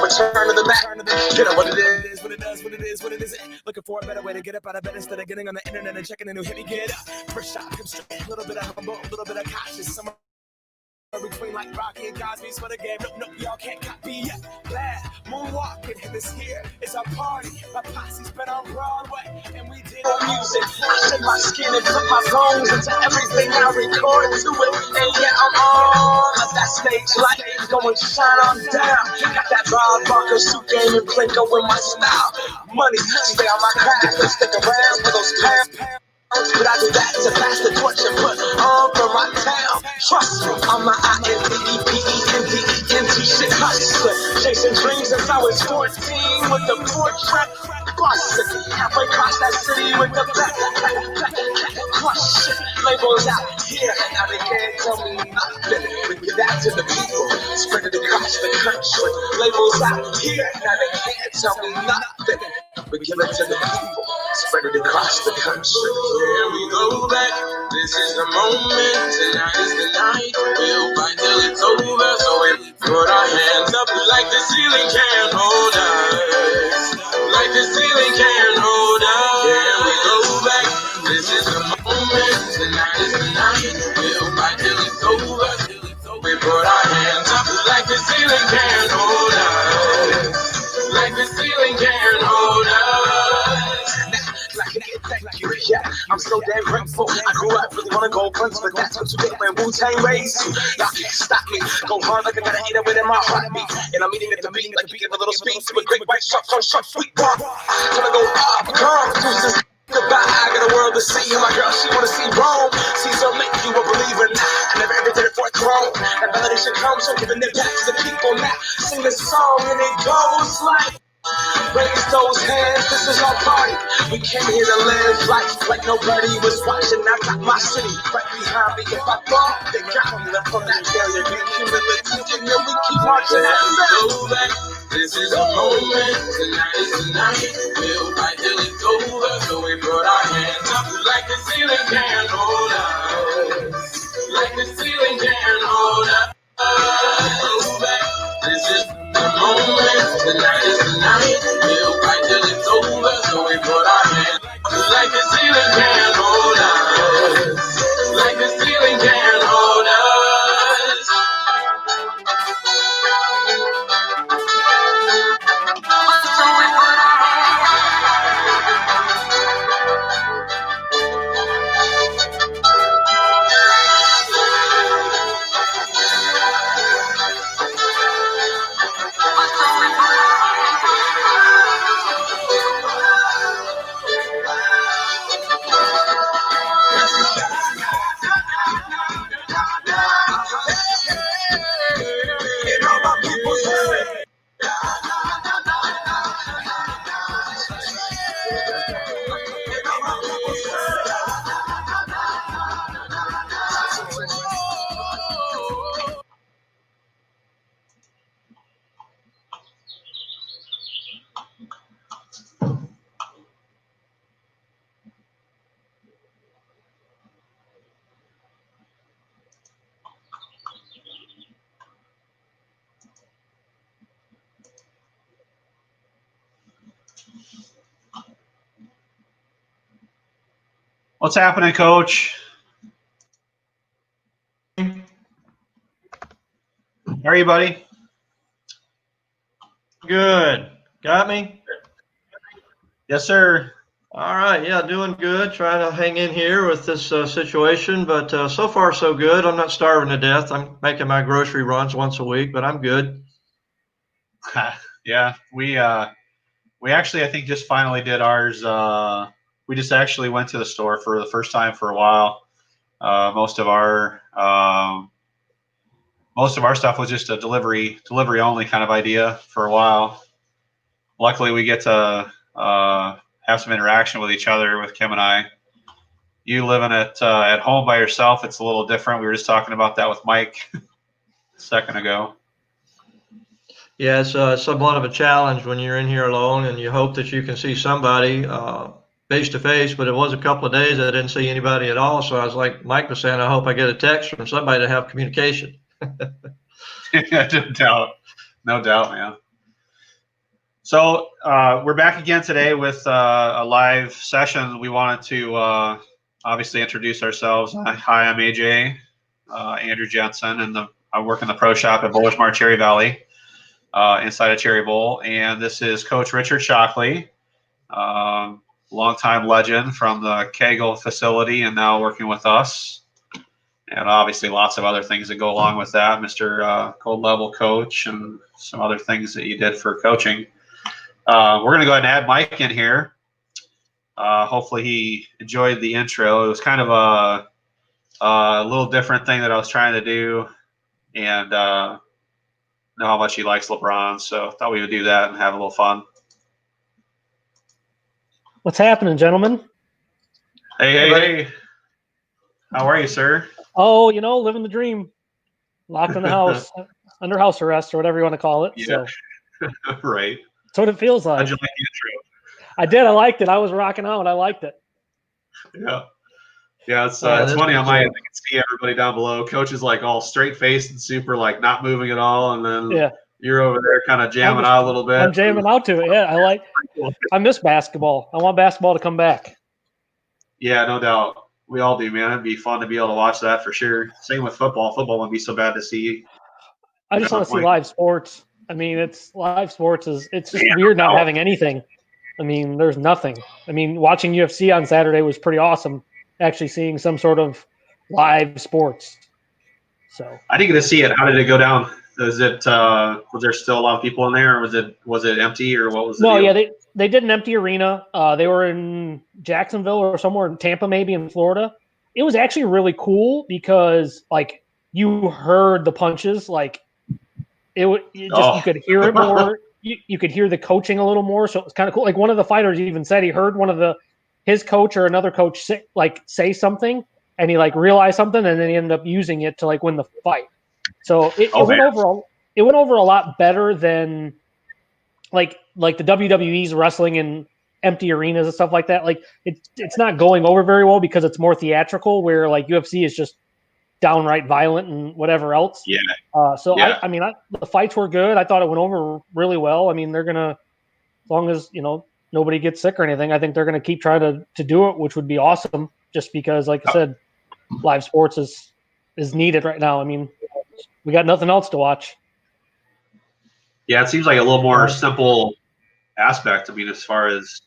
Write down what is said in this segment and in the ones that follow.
Return to the back. Get up what it is, what it does, what it is, what it isn't. Looking for a better way to get up out of bed instead of getting on the internet and checking a new hit. Me get up. First shot, come straight. A little bit of humble, a little bit of cautious. Somewhere between like Rocky and Cosby's for the game. Nope, y'all can't copy yet. Glad moonwalking, and this here is our party. My posse's been on Broadway, and we did our music. I shed my skin and put my bones into everything I record to it. And yeah, I'm on that stage light, going shine on down. Got that Bob Barker suit game and Plinko in my style. Money, stay on my craft and stick around for those pounds. But I do that to pass the torch and put on for my town. Trust me, I'm a INDEPENDENT shit hustler. Chasing dreams since I was 14 with the four-track bustin'. Halfway across that city with the black crush shit. Labels out here, now they can't tell me nothing. We give that to the people, spread it across the country. Labels out here, now they can't tell me nothing. We give it to the people, spread it across the country. Here we go back, this is the moment, tonight is the night. We'll fight till it's over, so we put our hands up like the ceiling can't hold us. Like the ceiling can't hold us. Here we go back, this is the moment, tonight is the night. We'll fight till it's over, we put our hands up like the ceiling can't hold us. Like the ceiling can't hold us. Thank you, yeah, I'm so damn grateful. I grew up really wanna go Brunswick, but that's what you get when Wu-Tang raised you. Y'all can't stop me, go hard like I got an 808 in my heartbeat. And I'm eating at the meeting like you give a little speech to a great white shark, sweet bar. Gonna go up, girl, deuces, goodbye. I got a world to see, and my girl, she wanna see Rome. Caesar make you a believer now. I never ever did it for a throne. That validation comes from giving it back to the people now. Sing this song and it goes like, raise those hands, this is our party. We came here to live life like nobody was watching. I got my city right behind me. If I fall, they got me. Learn from that failure, be cumulative, and then we keep marching. Go back, this is a moment, tonight is the night. We'll fight till it's over, so we put our hands up like the ceiling can't hold us. Like the ceiling can't hold us. Go back, this is the moment, tonight is the night. We'll fight till it's over, so we put our hands up like the ceiling can't hold us. Like the ceiling can't hold us. So we put our What's happening, Coach? How are you, buddy? Good. Got me? Yes, sir. All right. Yeah, doing good. Trying to hang in here with this situation, but so far so good. I'm not starving to death. I'm making my grocery runs once a week, but I'm good. Yeah, we actually, I think, just finally did ours. We just actually went to the store for the first time for a while. Most of our stuff was just a delivery only kind of idea for a while. Luckily, we get to have some interaction with each other, with Kim and I. You living at home by yourself, it's a little different. We were just talking about that with Mike a second ago. Yeah, it's somewhat of a challenge when you're in here alone and you hope that you can see somebody. face to face, but it was a couple of days I didn't see anybody at all. So I was like Mike was saying, I hope I get a text from somebody to have communication. No doubt. No doubt, man. So we're back again today with a live session. We wanted to obviously introduce ourselves. Hi, I'm AJ, Andrew Jensen, and I work in the pro shop at Bowler's Mart Cherry Valley inside of Cherry Bowl. And this is Coach Richard Shockley, longtime legend from the Kegel facility and now working with us. And obviously lots of other things that go along with that, Mr. Gold Level Coach, and some other things that you did for coaching. We're going to go ahead and add Mike in here. Hopefully he enjoyed the intro. It was kind of a little different thing that I was trying to do, and know how much he likes LeBron, so I thought we would do that and have a little fun. What's happening, gentlemen? Hey. How are you, sir? Oh, living the dream. Locked in the house, under house arrest or whatever you want to call it. Yeah. So. Right. That's what it feels like. How'd you like the intro? I did. I liked it. I was rocking out. I liked it. Yeah. Yeah, it's funny on my end. I can see everybody down below. Coach is like all straight faced and super like not moving at all, and then you're over there kind of jamming out a little bit. I'm jamming out to it. Yeah, I miss basketball. I want basketball to come back. Yeah, no doubt. We all do, man. It'd be fun to be able to watch that for sure. Same with football. Football wouldn't be so bad to see. I just want to see live sports. I mean, it's live sports it's just weird not having anything. I mean, there's nothing. I mean, watching UFC on Saturday was pretty awesome. Actually seeing some sort of live sports. So I didn't get to see it. How did it go down? Was there still a lot of people in there, or was it empty, or what was the deal? Yeah, they did an empty arena. They were in Jacksonville or somewhere in Tampa, maybe in Florida. It was actually really cool because like you heard the punches, like you could hear it more. You could hear the coaching a little more, so it was kind of cool. Like one of the fighters even said he heard his coach or another coach say something, and he like realized something, and then he ended up using it to like win the fight. So it went over a lot better than like the WWE's wrestling in empty arenas and stuff like that. Like it's not going over very well because it's more theatrical, where like UFC is just downright violent and whatever else. Yeah. I mean, the fights were good. I thought it went over really well. I mean, they're gonna, as long as nobody gets sick or anything, I think they're gonna keep trying to do it, which would be awesome. Just because, like I said, live sports is needed right now. I mean, we got nothing else to watch. Yeah, it seems like a little more simple aspect. I mean, as far as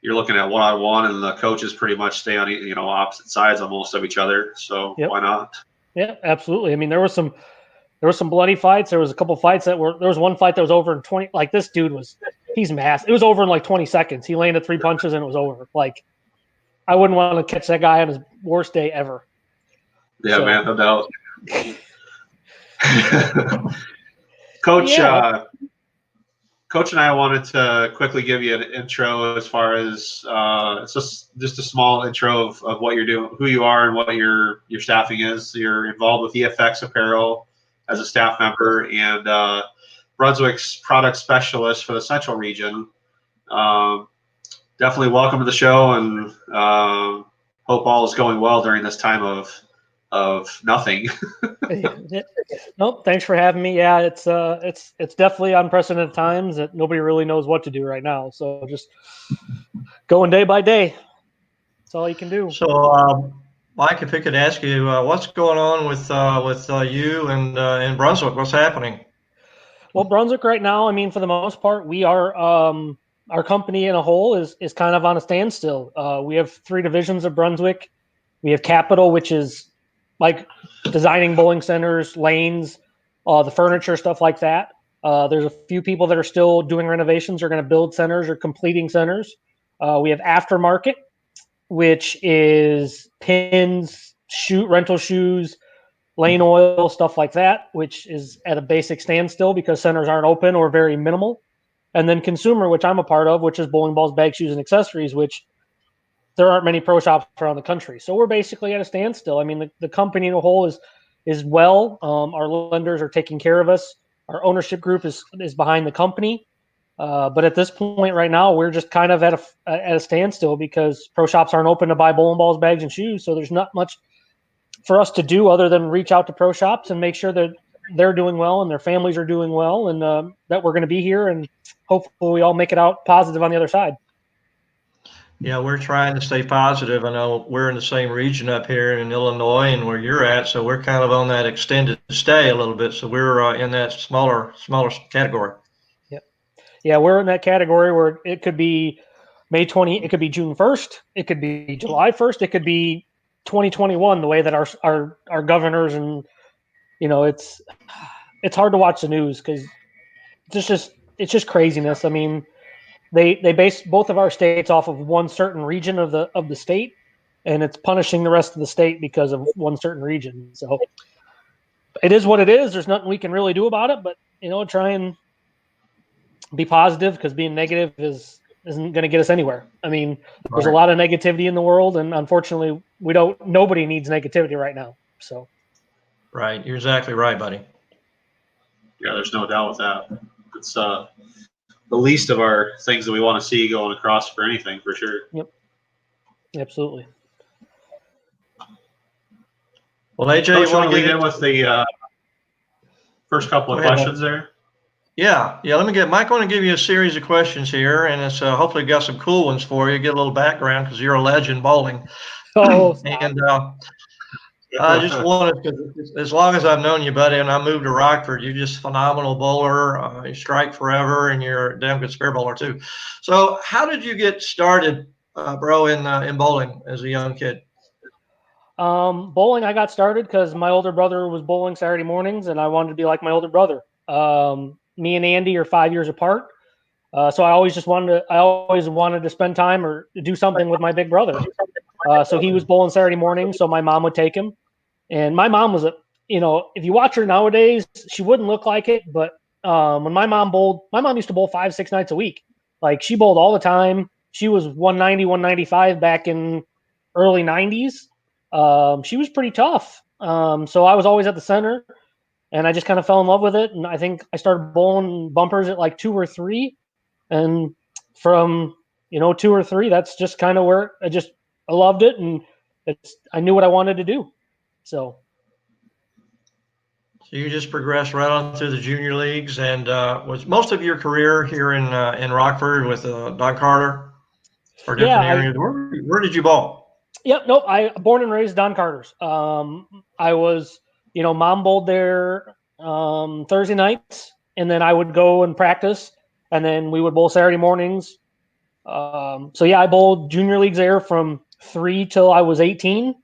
you're looking at one-on-one, and the coaches pretty much stay on opposite sides almost of each other. So Why not? Yeah, absolutely. I mean, there was some bloody fights. There was a couple fights there was one fight that was over in 20. Like this dude he's massive. It was over in like 20 seconds. He landed 3 punches and it was over. Like I wouldn't want to catch that guy on his worst day ever. Yeah, man, no doubt. Coach, Coach and I wanted to quickly give you an intro as far as it's just a small intro of what you're doing, who you are, and what your staffing is. You're involved with EFX Apparel as a staff member and Brunswick's product specialist for the Central region. Definitely welcome to the show, and hope all is going well during this time of nothing. Nope. Thanks for having me. Yeah, it's definitely unprecedented times that nobody really knows what to do right now. So just going day by day. That's all you can do. So, Mike, if I could ask you, what's going on with you and in Brunswick? What's happening? Well, Brunswick right now, I mean, for the most part, we are our company in a whole is kind of on a standstill. We have 3 divisions of Brunswick. We have Capital, which is like designing bowling centers, lanes, the furniture, stuff like that. There's a few people that are still doing renovations or going to build centers or completing centers. We have Aftermarket, which is pins, rental shoes, lane oil, stuff like that, which is at a basic standstill because centers aren't open or very minimal. And then Consumer, which I'm a part of, which is bowling balls, bag shoes, and accessories, which there aren't many pro shops around the country. So we're basically at a standstill. I mean, the company in a whole is well. Our lenders are taking care of us. Our ownership group is behind the company. But at this point right now, we're just kind of at a standstill because pro shops aren't open to buy bowling balls, bags, and shoes. So there's not much for us to do other than reach out to pro shops and make sure that they're doing well and their families are doing well, and that we're going to be here, and hopefully we all make it out positive on the other side. Yeah, we're trying to stay positive. I know we're in the same region up here in Illinois and where you're at, so we're kind of on that extended stay a little bit. So we're in that smaller category. Yeah, we're in that category where it could be May 20, it could be June 1st, it could be July 1st, it could be 2021. The way that our governors and it's hard to watch the news because it's just craziness. I mean, they base both of our states off of one certain region of the state, and it's punishing the rest of the state because of one certain region. So it is what it is. There's nothing we can really do about it, but try and be positive, because being negative isn't going to get us anywhere. I mean, there's a lot of negativity in the world, and unfortunately, nobody needs negativity right now. So, right, you're exactly right, buddy. Yeah, there's no doubt with that. It's the least of our things that we want to see going across for anything, for sure. Yep, absolutely. Well, AJ, Coach, you want to lead in with the first couple of questions there? Yeah. Let me get Mike. I want to give you a series of questions here, and it's hopefully got some cool ones for you. Get a little background because you're a legend bowling. Oh, and I just wanted, because as long as I've known you, buddy, and I moved to Rockford, you're just a phenomenal bowler. You strike forever, and you're a damn good spare bowler too. So, how did you get started, bro, in bowling as a young kid? Bowling, I got started because my older brother was bowling Saturday mornings, and I wanted to be like my older brother. Me and Andy are 5 years apart, so I always wanted to spend time or do something with my big brother. So he was bowling Saturday morning, so my mom would take him. And my mom was if you watch her nowadays, she wouldn't look like it, but when my mom bowled, my mom used to bowl 5-6 nights a week. Like, she bowled all the time. She was 190, 195 back in early 90s. She was pretty tough. So I was always at the center, and I just kind of fell in love with it. And I think I started bowling bumpers at like 2 or 3. And from, 2 or 3, that's just kind of where I loved it. And I knew what I wanted to do. So you just progressed right on through the junior leagues, and was most of your career here in Rockford with Don Carter or different areas? Where did you bowl? Yep. Nope. I born and raised Don Carter's. I was, mom bowled there Thursday nights, and then I would go and practice, and then we would bowl Saturday mornings. So yeah, I bowled junior leagues there from 3 till I was 18.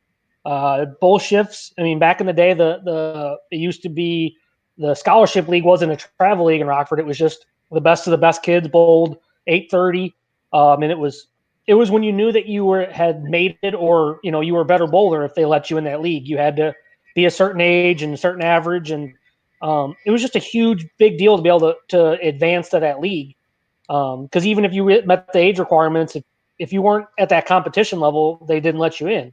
Bowl shifts. I mean, back in the day, it used to be the scholarship league wasn't a travel league in Rockford. It was just the best of the best kids bowled 8:30. And it was when you knew that you had made it, or you were a better bowler if they let you in that league. You had to be a certain age and a certain average, and it was just a huge big deal to be able to advance to that league. Because even if you met the age requirements, if you weren't at that competition level, they didn't let you in.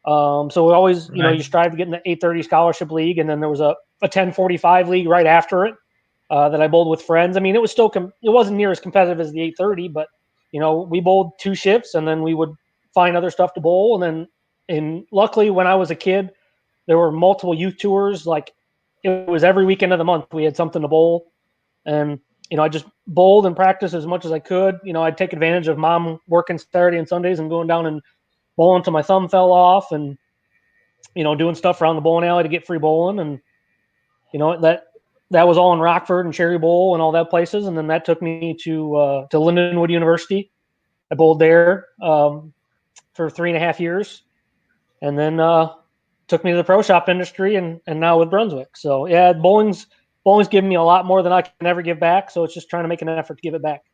So it always, you strive to get in the 8:30 scholarship league, and then there was a 10:45 league right after it that I bowled with friends. I mean, it was still it wasn't near as competitive as the 8:30, but we bowled 2 shifts, and then we would find other stuff to bowl. And luckily, when I was a kid, there were multiple youth tours. Like, it was every weekend of the month we had something to bowl, and I just bowled and practiced as much as I could. I'd take advantage of mom working Saturday and Sundays and going down and bowling until my thumb fell off, and doing stuff around the bowling alley to get free bowling. And that was all in Rockford and Cherry Bowl and all that places. And then that took me to Lindenwood University. I bowled there for 3.5 years, and then took me to the pro shop industry, and now with Brunswick. So yeah, bowling's given me a lot more than I can ever give back. So it's just trying to make an effort to give it back.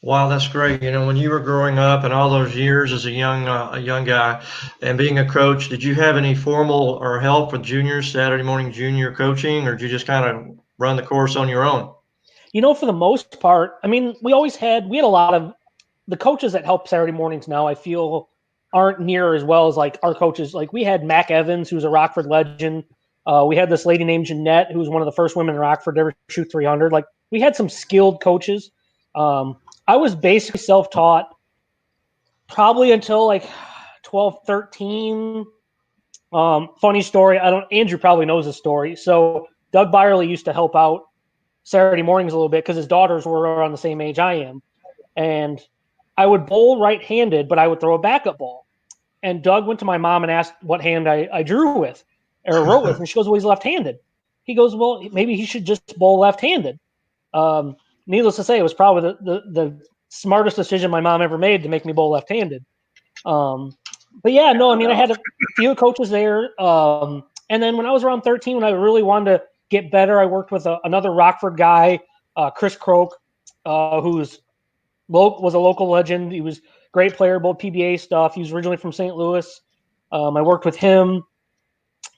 Wow, that's great. When you were growing up and all those years as a young guy and being a coach, did you have any formal or help with juniors, Saturday morning junior coaching, or did you just kind of run the course on your own? For the most part, I mean, we had a lot of the coaches that help Saturday mornings now, I feel, aren't near as well as like our coaches. Like, we had Mac Evans, who's a Rockford legend. We had this lady named Jeanette, who was one of the first women in Rockford to ever shoot 300. Like, we had some skilled coaches. I was basically self-taught probably until like 12, 13. Funny story. Andrew probably knows the story. So Doug Byerly used to help out Saturday mornings a little bit because his daughters were around the same age I am. And I would bowl right-handed, but I would throw a backup ball. And Doug went to my mom and asked what hand I drew with or wrote with. And she goes, well, he's left-handed. He goes, well, maybe he should just bowl left-handed. Needless to say, it was probably the smartest decision my mom ever made to make me bowl left-handed. But yeah, no, I mean, I had a few coaches there. And then when I was around 13, when I really wanted to get better, I worked with another Rockford guy, Chris Croak, who was a local legend. He was a great player, both PBA stuff. He was originally from St. Louis. I worked with him.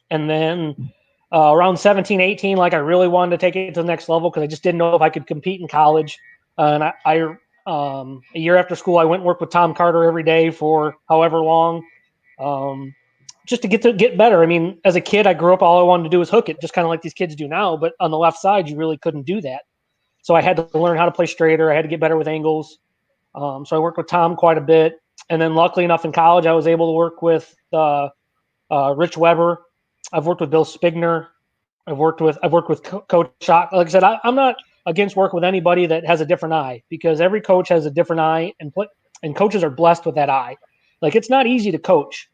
And then around 17, 18, like I really wanted to take it to the next level because I just didn't know if I could compete in college. And I a year after school, I went and worked with Tom Carter every day for however long, just to get better. I mean, as a kid, I grew up, all I wanted to do was hook it, just kind of like these kids do now. But on the left side, you really couldn't do that. So I had to learn how to play straighter. I had to get better with angles. So I worked with Tom quite a bit. And then luckily enough in college, I was able to work with Rich Weber. I've worked with Bill Spigner. I've worked with Coach Shock. Like I said, I'm not against work with anybody that has a different eye because every coach has a different eye and coaches are blessed with that eye. Like it's not easy to coach.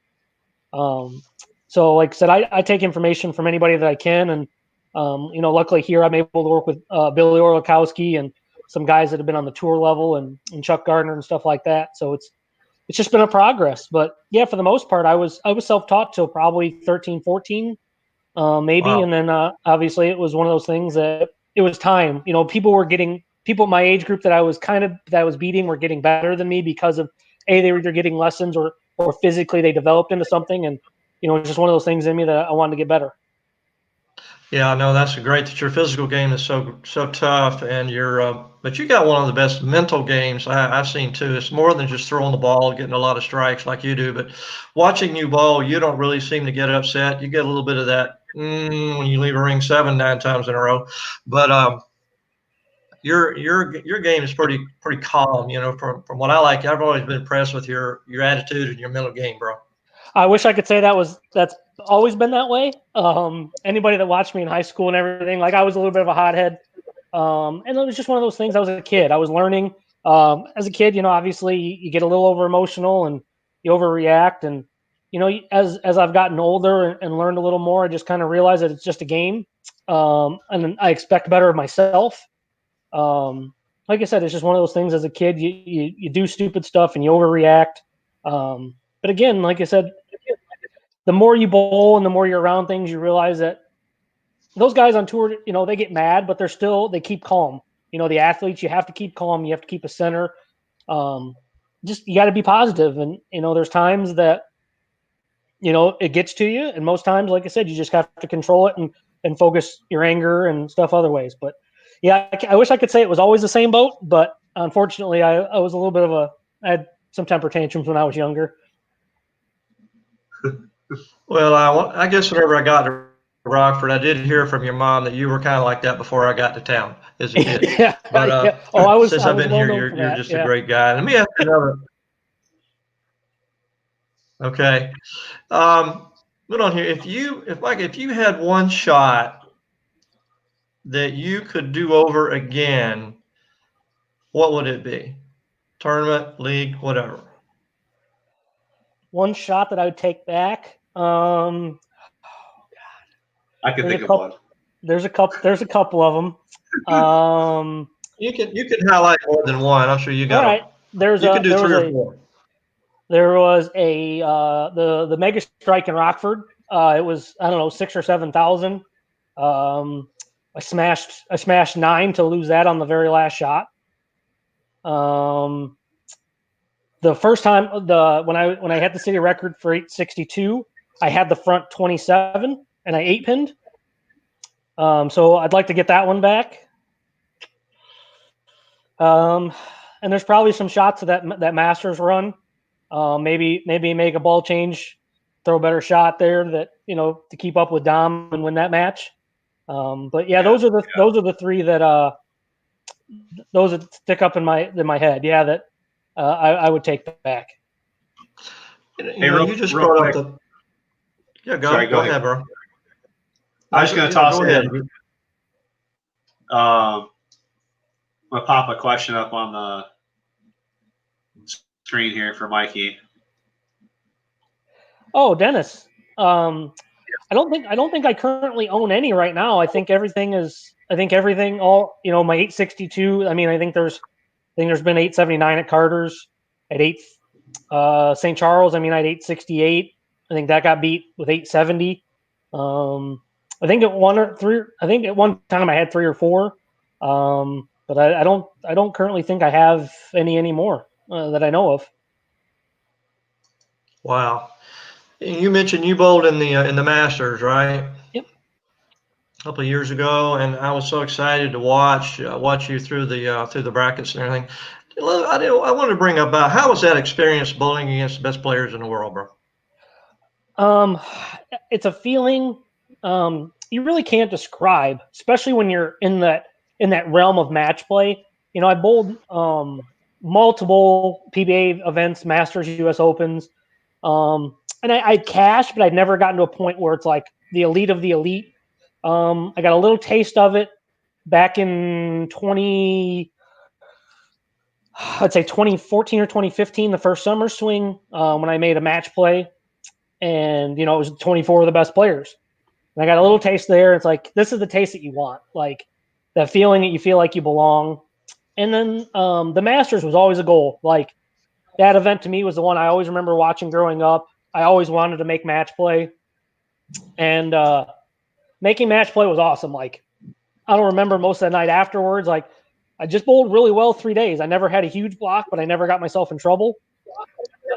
So like I said, I take information from anybody that I can. And, luckily here I'm able to work with Billy Orlikowski and some guys that have been on the tour level and Chuck Gardner and stuff like that. So it's just been a progress. But yeah, for the most part, I was self-taught till probably 13, 14, maybe. Wow. And then obviously it was one of those things that it was time. People my age group that I was beating were getting better than me because of they were either getting lessons or physically they developed into something. And, it's just one of those things in me that I wanted to get better. Yeah, I know that's great that your physical game is so tough, and but you got one of the best mental games I've seen too. It's more than just throwing the ball, getting a lot of strikes like you do, but watching you bowl, you don't really seem to get upset. You get a little bit of that when you leave a ring 7-9 times in a row, but your game is pretty calm. From what I like, I've always been impressed with your attitude and your mental game, bro. I wish I could say that's always been that way. Anybody that watched me in high school and everything, like I was a little bit of a hothead. And it was just one of those things. I was a kid. I was learning. As a kid, obviously you get a little over emotional and you overreact. And, as I've gotten older and learned a little more, I just kind of realized that it's just a game. And I expect better of myself. Like I said, it's just one of those things as a kid, you do stupid stuff and you overreact. But again, like I said, the more you bowl and the more you're around things, you realize that those guys on tour, they get mad, but they keep calm. The athletes, you have to keep calm. You have to keep a center. You got to be positive. And, there's times that, it gets to you. And most times, like I said, you just have to control it and focus your anger and stuff other ways. But yeah, I wish I could say it was always the same boat, but unfortunately I was a little bit I had some temper tantrums when I was younger. Well, I guess whenever I got to Rockford, I did hear from your mom that you were kind of like that before I got to town as a kid. Yeah, but yeah. Oh, since I've been here, you're just a great guy. Let me ask you another. Okay, put on here. If you had one shot that you could do over again, what would it be? Tournament, league, whatever. One shot that I would take back. I can think of one. There's a couple of them. You can highlight more than one. I'm sure you got. All right. You can do 3 or 4. There was the mega strike in Rockford. It was 6,000 or 7,000. I smashed 9 to lose that on the very last shot. The first time when I had the city record for 862, I had the front 27 and I 8-pinned. So I'd like to get that one back. And there's probably some shots of that Masters run. Maybe make a ball change, throw a better shot there that to keep up with Dom and win that match. But yeah, those are the 3 that those that stick up in my head. Yeah, that I would take back. You just brought up the. Go ahead, bro. I was going to toss go in. ahead. I'm going to pop a question up on the screen here for Mikey. Oh, Dennis. I don't think I currently own any right now. I think everything all, my 862. I mean, I think there's been 879 at Carter's, at St. Charles. I mean, I had 868. I think that got beat with 870. I think at one time I had 3 or 4. But I don't currently think I have any anymore that I know of. Wow. You mentioned you bowled in the Masters, right? Yep. A couple of years ago, and I was so excited to watch you through the brackets and everything. I wanted to bring up how was that experience bowling against the best players in the world, bro? It's a feeling you really can't describe, especially when you're in that realm of match play. I bowled multiple PBA events, Masters, U.S. Opens, and I'd cashed, but I'd never gotten to a point where it's like the elite of the elite. I got a little taste of it back in 2014 or 2015, the first summer swing, when I made a match play, and it was 24 of the best players. And I got a little taste there. It's like, this is the taste that you want, like that feeling that you feel like you belong. And then the Masters was always a goal. Like, that event to me was the one I always remember watching growing up. I always wanted to make match play, and making match play was awesome. Like, I don't remember most of the night afterwards. Like, I just bowled really well 3 days. I never had a huge block, but I never got myself in trouble.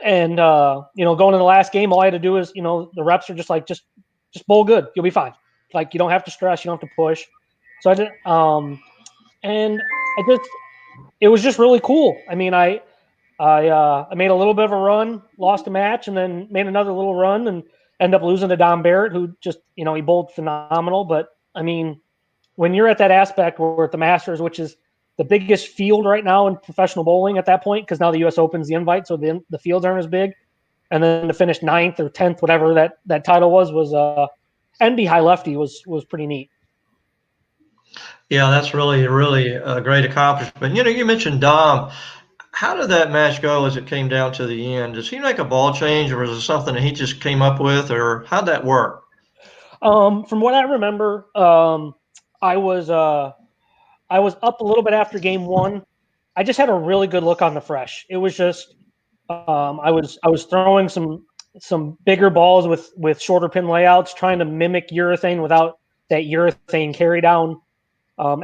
And going to the last game, all I had to do is, the reps are just like, just bowl good, you'll be fine. Like, you don't have to stress, you don't have to push. So I did, and it was just really cool. I mean, I made a little bit of a run, lost a match, and then made another little run, and ended up losing to Don Barrett, who just, he bowled phenomenal. But I mean, when you're at that aspect where we're at the Masters, which is the biggest field right now in professional bowling at that point, because now the U.S. Open's the invite, so the fields aren't as big. And then to finish 9th or 10th, whatever that title was NB high lefty was pretty neat. Yeah, that's really, really a great accomplishment. You mentioned Dom. How did that match go as it came down to the end? Did he make a ball change, or was it something that he just came up with, or how'd that work? From what I remember, I was up a little bit after game 1. I just had a really good look on the fresh. It was just I was throwing some bigger balls with shorter pin layouts, trying to mimic urethane without that urethane carry down.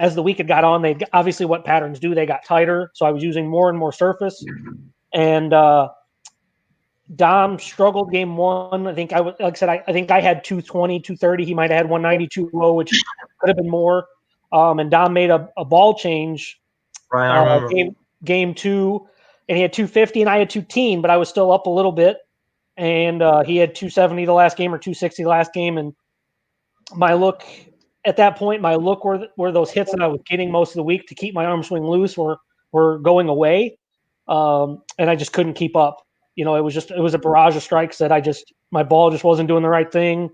As the week had got on, they obviously, what patterns do, they got tighter. So I was using more and more surface. And Dom struggled game 1. I think like I said, I think I had 220, 230. He might have had 190, 2-0, which could have been more. And Dom made a ball change. Right, I remember. Game 2, and he had 250 and I had 210, but I was still up a little bit. And he had 270 the last game, or 260 the last game. And my look at that point, were those hits that I was getting most of the week to keep my arm swing loose were going away. And I just couldn't keep up. It was a barrage of strikes that my ball just wasn't doing the right thing.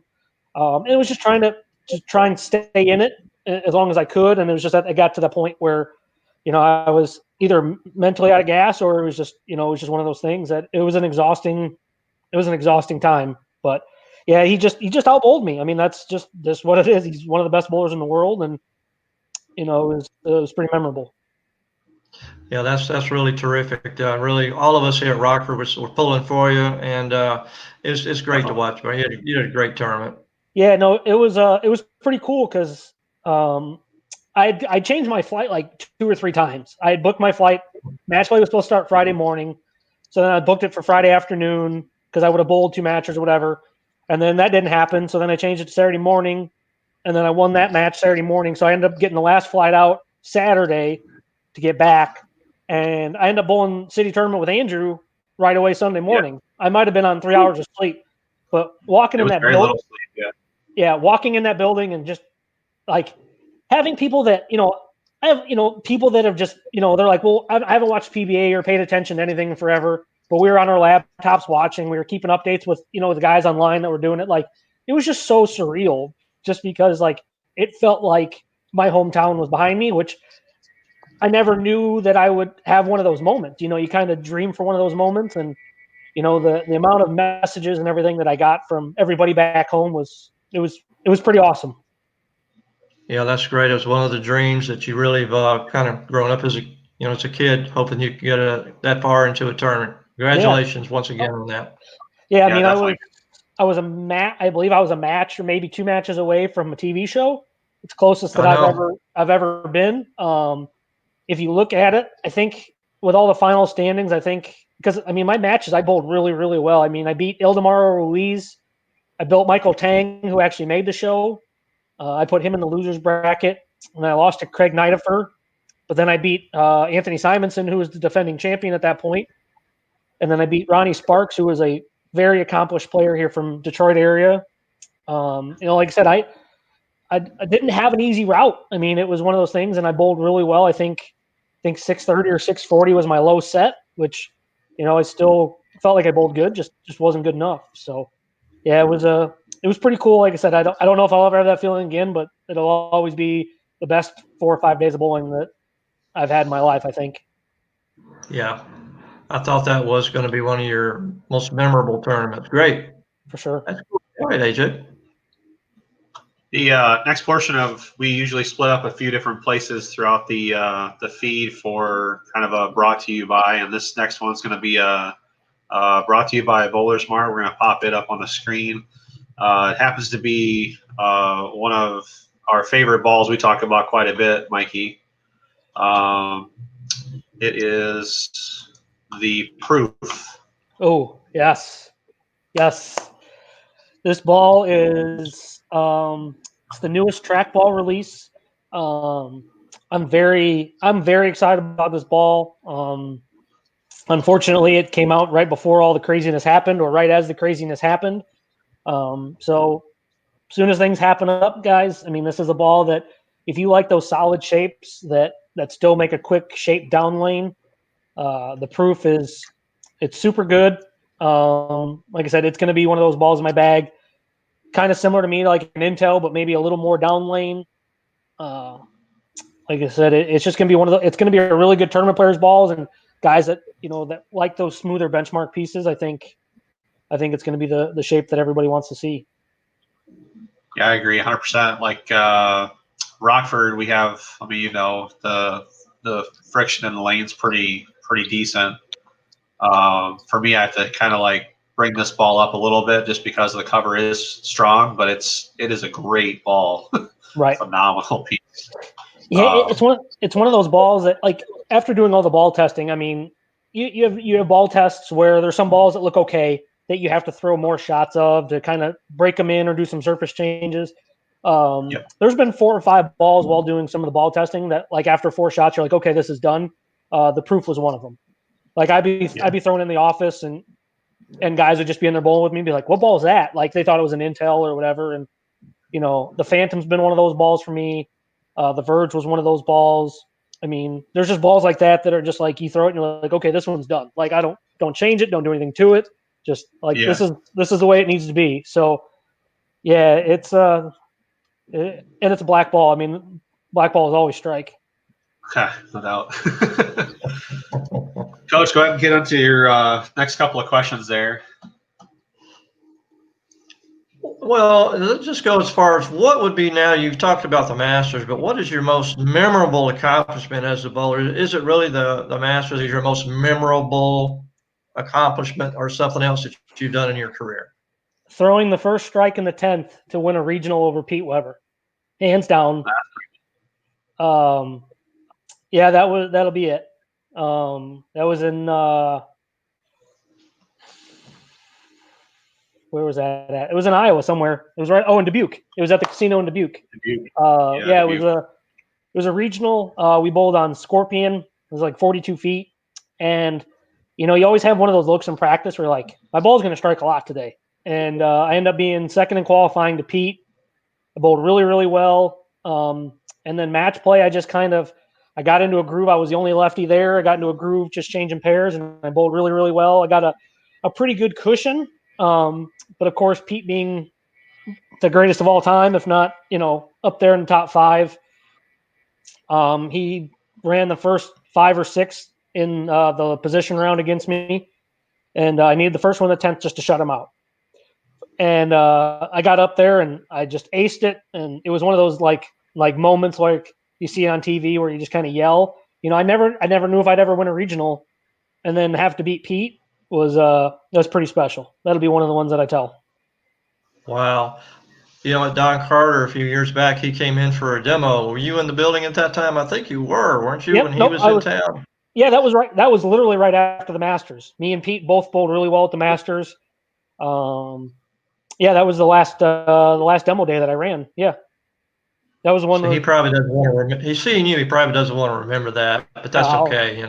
It was just trying and stay in it as long as I could. And it was just that I got to the point where, I was either mentally out of gas, or it was just one of those things that it was an exhausting time. But yeah, he just outbowled me. I mean, that's just what it is. He's one of the best bowlers in the world, and it was pretty memorable. Yeah, that's really terrific. Really, all of us here at Rockford we're pulling for you, and it's great to watch. But you had a great tournament. Yeah, no, it was pretty cool because I changed my flight like 2 or 3 times. I had booked my flight. Match play was supposed to start Friday morning, so then I booked it for Friday afternoon because I would have bowled 2 matches or whatever. And then that didn't happen, so then I changed it to Saturday morning, and then I won that match Saturday morning. So I ended up getting the last flight out Saturday to get back, and I ended up bowling city tournament with Andrew right away Sunday morning. Yeah. I might have been on 3 hours of sleep, but walking in that building, walking in that building and just like having people that I have, people that have just, they're like, well, I haven't watched PBA or paid attention to anything in forever, but we were on our laptops watching. We were keeping updates with, the guys online that were doing it. Like, it was just so surreal just because, like, it felt like my hometown was behind me, which I never knew that I would have one of those moments. You kind of dream for one of those moments. And, the amount of messages and everything that I got from everybody back home was pretty awesome. Yeah, that's great. It was one of the dreams that you really have kind of grown up as a kid, hoping you could get that far into a tournament. Congratulations once again on that. Yeah, Yeah, definitely. I believe I was a match or maybe 2 matches away from a TV show. It's closest that I know. I've ever been. If you look at it, I think with all the final standings, because my matches I bowled really, really well. I beat Ildemaro Ruiz. I built Michael Tang, who actually made the show. I put him in the losers bracket, and I lost to Craig Nidifer. But then I beat Anthony Simonson, who was the defending champion at that point. And then I beat Ronnie Sparks, who was a very accomplished player here from Detroit area. Like I said, I didn't have an easy route. It was one of those things, and I bowled really well. I think 630 or 640 was my low set, which, I still felt like I bowled good, just wasn't good enough. So, yeah, it was pretty cool. Like I said, I don't know if I'll ever have that feeling again, but it'll always be the best 4 or 5 days of bowling that I've had in my life, I think. Yeah, I thought that was going to be one of your most memorable tournaments. Great. For sure. That's cool. All right, AJ. The next portion we usually split up a few different places throughout the feed for kind of a brought to you by, and this next one's going to be brought to you by Bowler Smart. We're going to pop it up on the screen. It happens to be one of our favorite balls we talk about quite a bit, Mikey. It is the Proof. Oh, yes. This ball is it's the newest trackball release. I'm very excited about this ball. Unfortunately, it came out right before all the craziness happened, or right as the craziness happened. So as soon as things happen up, guys, this is a ball that if you like those solid shapes that still make a quick shape down lane, the Proof it's super good. Like I said, it's going to be one of those balls in my bag, kind of similar to me, like an Intel, but maybe a little more down lane. Like I said, it's just going to be it's going to be a really good tournament players' balls and guys that that like those smoother benchmark pieces. I think it's going to be the shape that everybody wants to see. Yeah, I agree 100%. Like Rockford, we have, the friction in the lane's pretty decent. For me, I have to kind of like bring this ball up a little bit just because the cover is strong, but it is a great ball. Right. Phenomenal piece. Yeah, it's one of those balls that, like, after doing all the ball testing, you have ball tests where there's some balls that look okay that you have to throw more shots of to kind of break them in or do some surface changes. Yep. There's been 4 or 5 balls while doing some of the ball testing that, like, after 4 shots, you're like, okay, this is done. The Proof was one of them. Like, I'd be thrown in the office and guys would just be in there bowling with me and be like, what ball is that? Like, they thought it was an Intel or whatever. And, the Phantom's been one of those balls for me. The Verge was one of those balls. There's just balls like that are just like, you throw it and you're like, okay, this one's done. Like, I don't change it. Don't do anything to it. Just like, this is the way it needs to be. So yeah, it's and it's a black ball. Black ball is always strike. Okay, no doubt. Coach, go ahead and get into your next couple of questions there. Well, let's just go as far as what would be now. You've talked about the Masters, but what is your most memorable accomplishment as a bowler? Is it really the Masters? Is your most memorable accomplishment or something else that you've done in your career? Throwing the first strike in the 10th to win a regional over Pete Weber, hands down. Yeah, that'll be it. That was in where was that at? It was in Iowa somewhere. It was right. Oh, in Dubuque. It was at the casino in Dubuque. Dubuque. Yeah, Dubuque. It was a regional. We bowled on Scorpion. It was like 42 feet, and you always have one of those looks in practice where you're like, my ball's going to strike a lot today, and I end up being second in qualifying to Pete. I bowled really, really well, and then match play, I just kind of I got into a groove. I was the only lefty there. I got into a groove just changing pairs, and I bowled really, really well. I got a pretty good cushion. But of course, Pete being the greatest of all time, if not, up there in the top 5, he ran the first 5 or 6 in the position round against me, and I needed the first one, the 10th, just to shut him out. And I got up there and I just aced it, and it was one of those like moments like you see on TV where you just kind of yell. I never knew if I'd ever win a regional, and then have to beat Pete was pretty special. That'll be one of the ones that I tell. Wow. At Don Carter a few years back, he came in for a demo. Were you in the building at that time? I think you were, weren't you, Yep, when he was in town? Yeah, that was right. That was literally right after the Masters. Me and Pete both bowled really well at the Masters. Yeah, that was the last demo day that I ran. Yeah, that was the one. So he probably doesn't want to. He's seeing you. He probably doesn't want to remember that, but that's okay.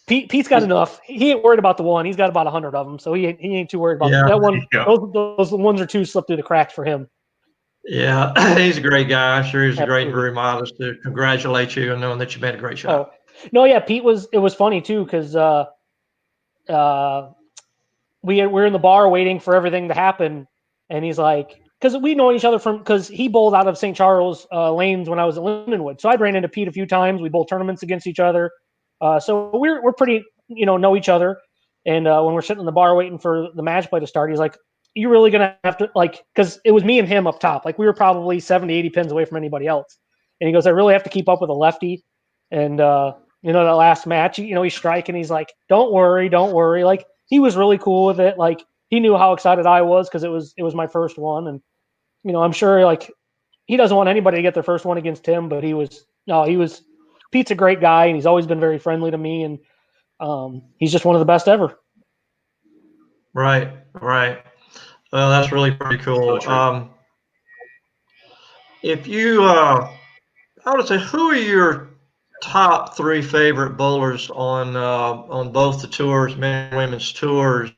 Pete's got enough. He ain't worried about the one. He's got about 100 of them, so he ain't too worried about that one. Yeah. Those ones or two slipped through the cracks for him. Yeah, he's a great guy. I'm sure he's Absolutely. great, very modest to congratulate you and knowing that you made a great shot. Oh, no, yeah, Pete was. It was funny too because we're in the bar waiting for everything to happen, and he's like, because we know each other because he bowled out of St. Charles Lanes when I was at Lindenwood, so I ran into Pete a few times. We bowled tournaments against each other, so we're pretty know each other. And when we're sitting in the bar waiting for the match play to start, he's like, "You really gonna have to because it was me and him up top. Like we were probably 70, 80 pins away from anybody else." And he goes, "I really have to keep up with a lefty." And that last match, he's striking. He's like, "Don't worry." Like he was really cool with it. Like he knew how excited I was because it was my first one, and I'm sure like he doesn't want anybody to get their first one against him, but he was Pete's a great guy, and he's always been very friendly to me, and he's just one of the best ever. Right. Well, that's really pretty cool. If you, I would say, who are your top 3 favorite bowlers on both the tours, men and women's tours?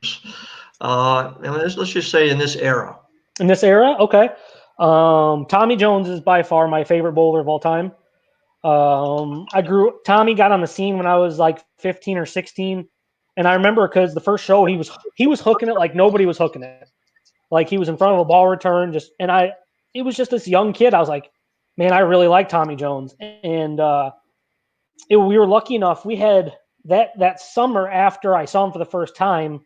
And let's just say in this era. In this era, okay. Tommy Jones is by far my favorite bowler of all time. Tommy got on the scene when I was like 15 or 16, and I remember because the first show he was hooking it like nobody was hooking it. Like he was in front of a ball return, it was just this young kid. I was like, man, I really like Tommy Jones, and we were lucky enough. We had that summer after I saw him for the first time.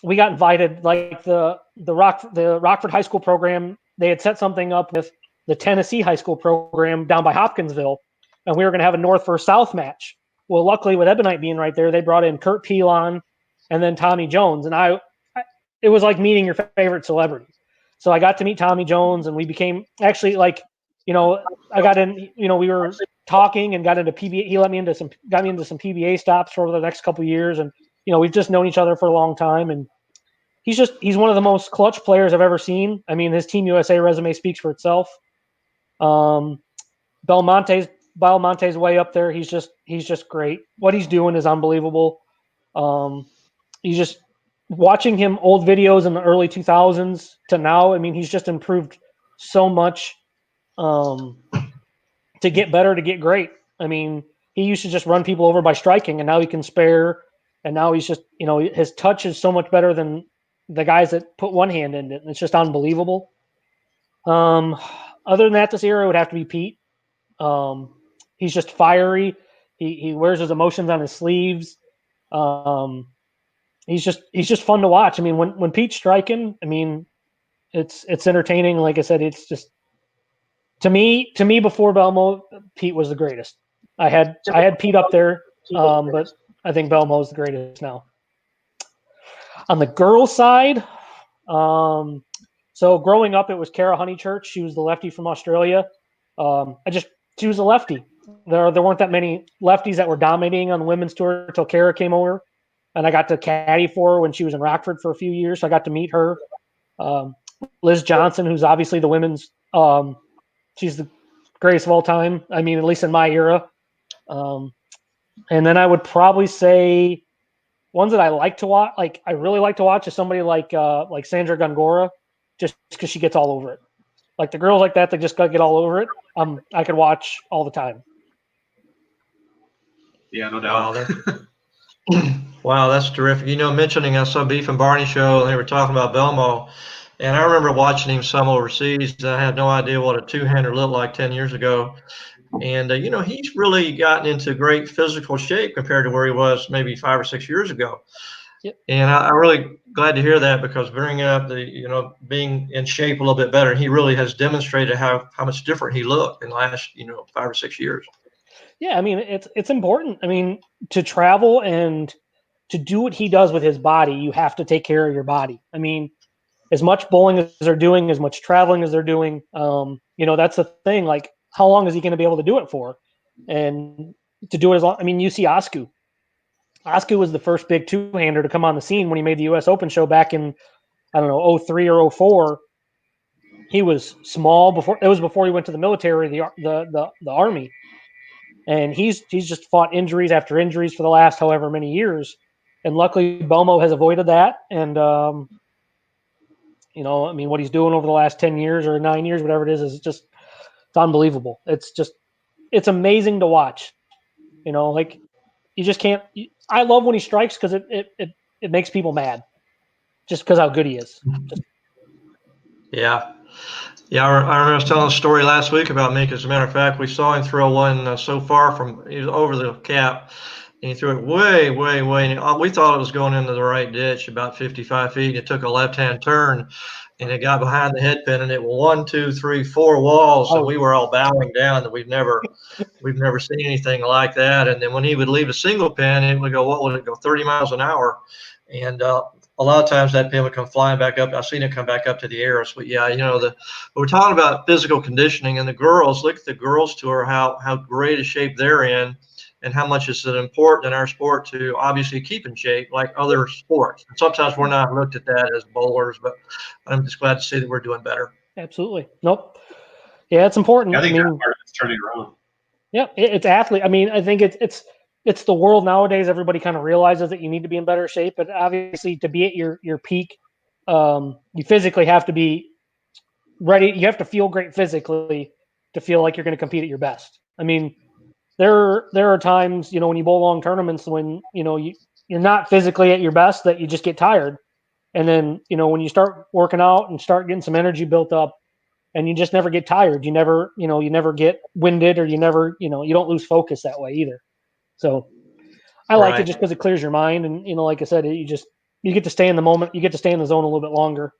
We got invited, like the Rockford High School program. They had set something up with the Tennessee High School program down by Hopkinsville, and we were going to have a North versus South match. Well, luckily with Ebonite being right there, they brought in Kurt Pelon and then Tommy Jones, and it was like meeting your favorite celebrity. So I got to meet Tommy Jones, and we became actually I got in. We were talking and got into PBA. He got me into some PBA stops for the next couple of years, and we've just known each other for a long time, and he's one of the most clutch players I've ever seen. I mean, his Team USA resume speaks for itself. Belmonte's way up there. He's just great. What he's doing is unbelievable. He's just watching him old videos in the early 2000s to now. I mean, he's just improved so much to get better, to get great. I mean, he used to just run people over by striking, and now he can spare. And now he's just, his touch is so much better than the guys that put one hand in it. It's just unbelievable. Other than that, this era would have to be Pete. He's just fiery. He wears his emotions on his sleeves. He's just fun to watch. I mean, when Pete's striking, I mean, it's entertaining. Like I said, it's just to me before Belmo, Pete was the greatest. I had Pete up there, but I think Belmo's the greatest now. On the girls' side, so growing up, it was Cara Honeychurch. She was the lefty from Australia. She was a lefty. There weren't that many lefties that were dominating on the women's tour until Cara came over, and I got to caddy for her when she was in Rockford for a few years. So I got to meet her. Liz Johnson, who's obviously the women's, she's the greatest of all time. I mean, at least in my era. And then I would probably say ones that I like to watch, like I really like to watch, is somebody like Sandra Gongora, just because she gets all over it. Like the girls like that just gotta get all over it. I could watch all the time. Yeah, no doubt. Wow, that's terrific. You know, mentioning I saw Beef and Barney show, and they were talking about Belmo, and I remember watching him some overseas. I had no idea what a two-hander looked like 10 years ago. And, you know, he's really gotten into great physical shape compared to where he was maybe 5 or 6 years ago. Yep. And I'm really glad to hear that, because bringing up the, you know, being in shape a little bit better, he really has demonstrated how much different he looked in the last, you know, 5 or 6 years. Yeah, I mean, it's important. I mean, to travel and to do what he does with his body, you have to take care of your body. I mean, as much bowling as they're doing, as much traveling as they're doing, you know, that's the thing. Like, how long is he going to be able to do it for? And to do it as long, I mean, you see Osku. Osku was the first big two-hander to come on the scene when he made the U.S. Open show back in, I don't know, 03 or 04. He was small before. It was before he went to the military, the army, and he's just fought injuries after injuries for the last however many years. And luckily, Belmo has avoided that. And you know, I mean, what he's doing over the last 10 years or 9 years, whatever it is just it's unbelievable. It's amazing to watch. You know, like, you just can't. I love when he strikes, because it makes people mad, just because how good he is. Yeah. Yeah, I remember I was telling a story last week about Mika. As a matter of fact, we saw him throw one so far from, he was over the cap, and he threw it way, way, way. And we thought it was going into the right ditch, about 55 feet. It took a left-hand turn, and it got behind the head pin, and it was 1, 2, 3, 4 walls, and we were all bowing down that we've never seen anything like that. And then when he would leave a single pin, it would go, what would it go, 30 miles an hour? And a lot of times that pin would come flying back up. I've seen it come back up to the air. But yeah, you know, we're talking about physical conditioning, and the girls, look at the girls tour, how great a shape they're in, and how much is it important in our sport to obviously keep in shape like other sports. And sometimes we're not looked at that as bowlers, but I'm just glad to see that we're doing better. Absolutely. Nope. Yeah, it's important. I think that mean, part is turning around. yeah, it's athlete. I mean, I think it's the world nowadays. Everybody kind of realizes that you need to be in better shape, but obviously, to be at your peak, you physically have to be ready. You have to feel great physically to feel like you're going to compete at your best. I mean, there are times, you know, when you bowl long tournaments, when, you know, you're not physically at your best, that you just get tired. And then, you know, when you start working out and start getting some energy built up, and you just never get tired, you never get winded, or you never, you know, you don't lose focus that way either. So I like it Right. just because it clears your mind. And, you know, like I said, you get to stay in the moment, you get to stay in the zone a little bit longer.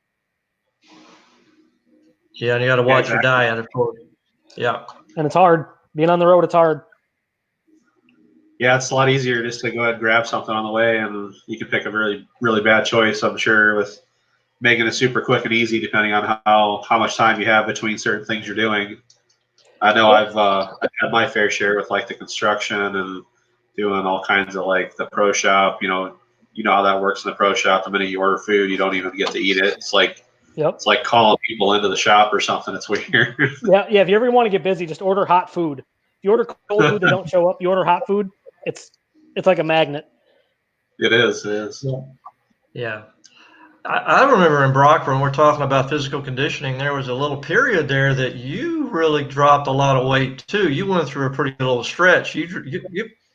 Yeah, and you got to watch your diet, of course. Yeah. And it's hard being on the road. It's hard. Yeah, it's a lot easier just to go ahead and grab something on the way, and you can pick a really, really bad choice, I'm sure, with making it super quick and easy, depending on how much time you have between certain things you're doing. I know I've had my fair share with like the construction and doing all kinds of like the pro shop. You know how that works in the pro shop. The minute you order food, you don't even get to eat it. It's like It's like calling people into the shop or something. It's weird. Yeah. If you ever want to get busy, just order hot food. If you order cold food, they don't show up. You order hot food, it's like a magnet. It is. Yeah. I remember in Brockburn, we're talking about physical conditioning. There was a little period there that you really dropped a lot of weight too. You went through a pretty little stretch. You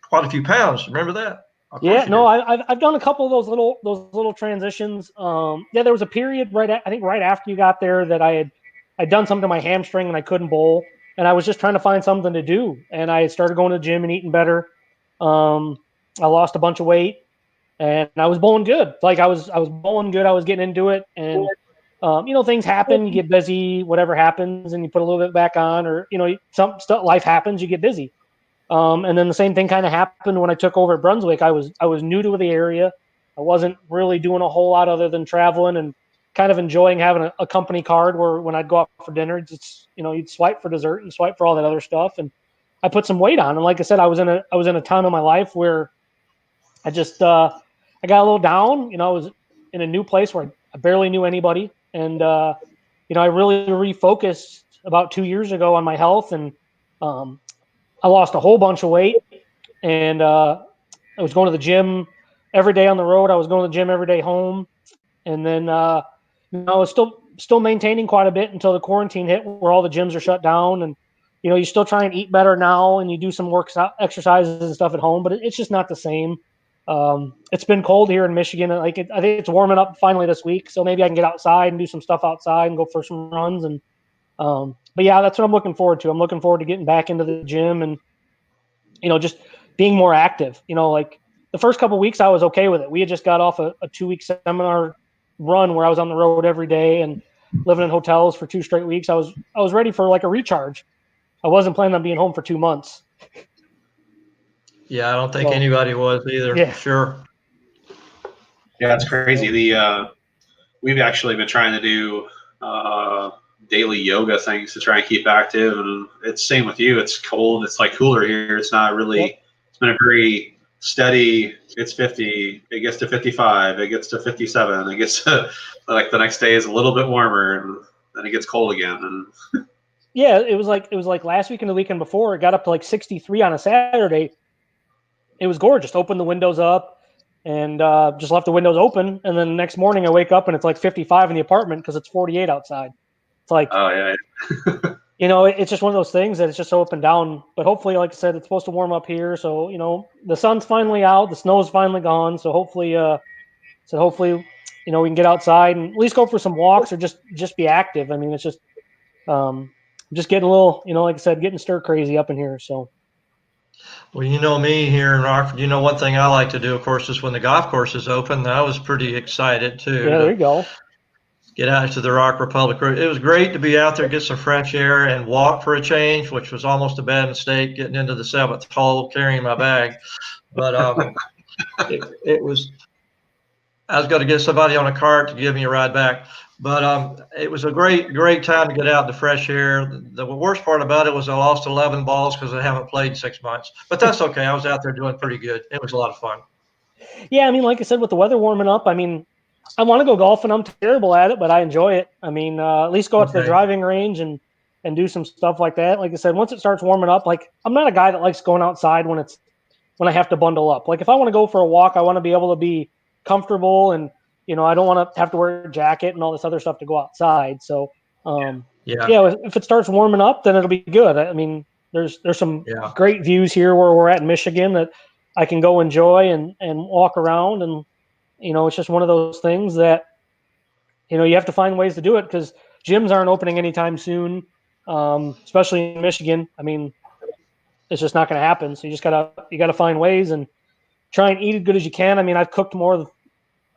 quite a few pounds. Remember that? Yeah, no, I've done a couple of those little transitions. Yeah, there was a period I think right after you got there, that I'd done something to my hamstring and I couldn't bowl, and I was just trying to find something to do. And I started going to the gym and eating better. I lost a bunch of weight, and I was bowling good. Like I was bowling good. I was getting into it, and you know, things happen. You get busy, whatever happens, and you put a little bit back on, or, you know, some stuff, life happens. You get busy. And then the same thing kind of happened when I took over at Brunswick. I was new to the area. I wasn't really doing a whole lot other than traveling and kind of enjoying having a company card where when I'd go out for dinner, it's, you know, you'd swipe for dessert and swipe for all that other stuff. And I put some weight on. And like I said, I was in a time of my life where I just I got a little down. You know, I was in a new place where I barely knew anybody. And you know, I really refocused about 2 years ago on my health, and I lost a whole bunch of weight, and I was going to the gym every day on the road. I was going to the gym every day home, and then you know, I was still maintaining quite a bit until the quarantine hit, where all the gyms are shut down, and you still try and eat better now, and you do some exercises and stuff at home, but it's just not the same. It's been cold here in Michigan. I think it's warming up finally this week, so maybe I can get outside and do some stuff outside and go for some runs. And but yeah, that's what I'm looking forward to. I'm looking forward to getting back into the gym and just being more active. Like the first couple of weeks, I was okay with it. We had just got off a 2-week seminar run where I was on the road every day and living in hotels for 2 straight weeks. I was ready for like a recharge. I wasn't planning on being home for 2 months. Yeah, I don't think anybody was either. Yeah. Sure. Yeah, it's crazy. We've actually been trying to do daily yoga things to try and keep active, and it's same with you. It's cold. It's like cooler here. It's not really. Yep. It's been a very steady. It's 50. It gets to 55. It gets to 57. It gets to like the next day is a little bit warmer, and then it gets cold again. And yeah, it was like last week and the weekend before. It got up to like 63 on a Saturday. It was gorgeous. Opened the windows up and just left the windows open. And then the next morning I wake up and it's like 55 in the apartment because it's 48 outside. It's like, oh yeah. It's just one of those things that it's just so up and down. But hopefully, like I said, it's supposed to warm up here. So, the sun's finally out. The snow's finally gone. So hopefully, we can get outside and at least go for some walks or just be active. I mean, it's just getting a little, like I said, getting stir crazy up in here. So. Well, you know me here in Rockford. One thing I like to do, of course, is when the golf course is open. I was pretty excited too. Yeah, there you go. Get out to the Rock Republic. It was great to be out there, get some fresh air, and walk for a change, which was almost a bad mistake getting into the 7th hole carrying my bag. But it was. I was going to get somebody on a cart to give me a ride back. But it was a great time to get out in the fresh air. The worst part about it was I lost 11 balls because I haven't played in 6 months. But that's okay. I was out there doing pretty good. It was a lot of fun. Yeah, I mean, like I said, with the weather warming up, I mean, I want to go golfing. I'm terrible at it, but I enjoy it. I mean, at least go out to the driving range and do some stuff like that. Like I said, once it starts warming up, like I'm not a guy that likes going outside when I have to bundle up. Like if I want to go for a walk, I want to be able to be comfortable and I don't want to have to wear a jacket and all this other stuff to go outside. So if it starts warming up, then it'll be good. I mean, there's some great views here where we're at in Michigan that I can go enjoy and walk around, and it's just one of those things that you have to find ways to do it because gyms aren't opening anytime soon, especially in Michigan. I mean, it's just not going to happen. So you gotta find ways and try and eat as good as you can. I mean, I've cooked more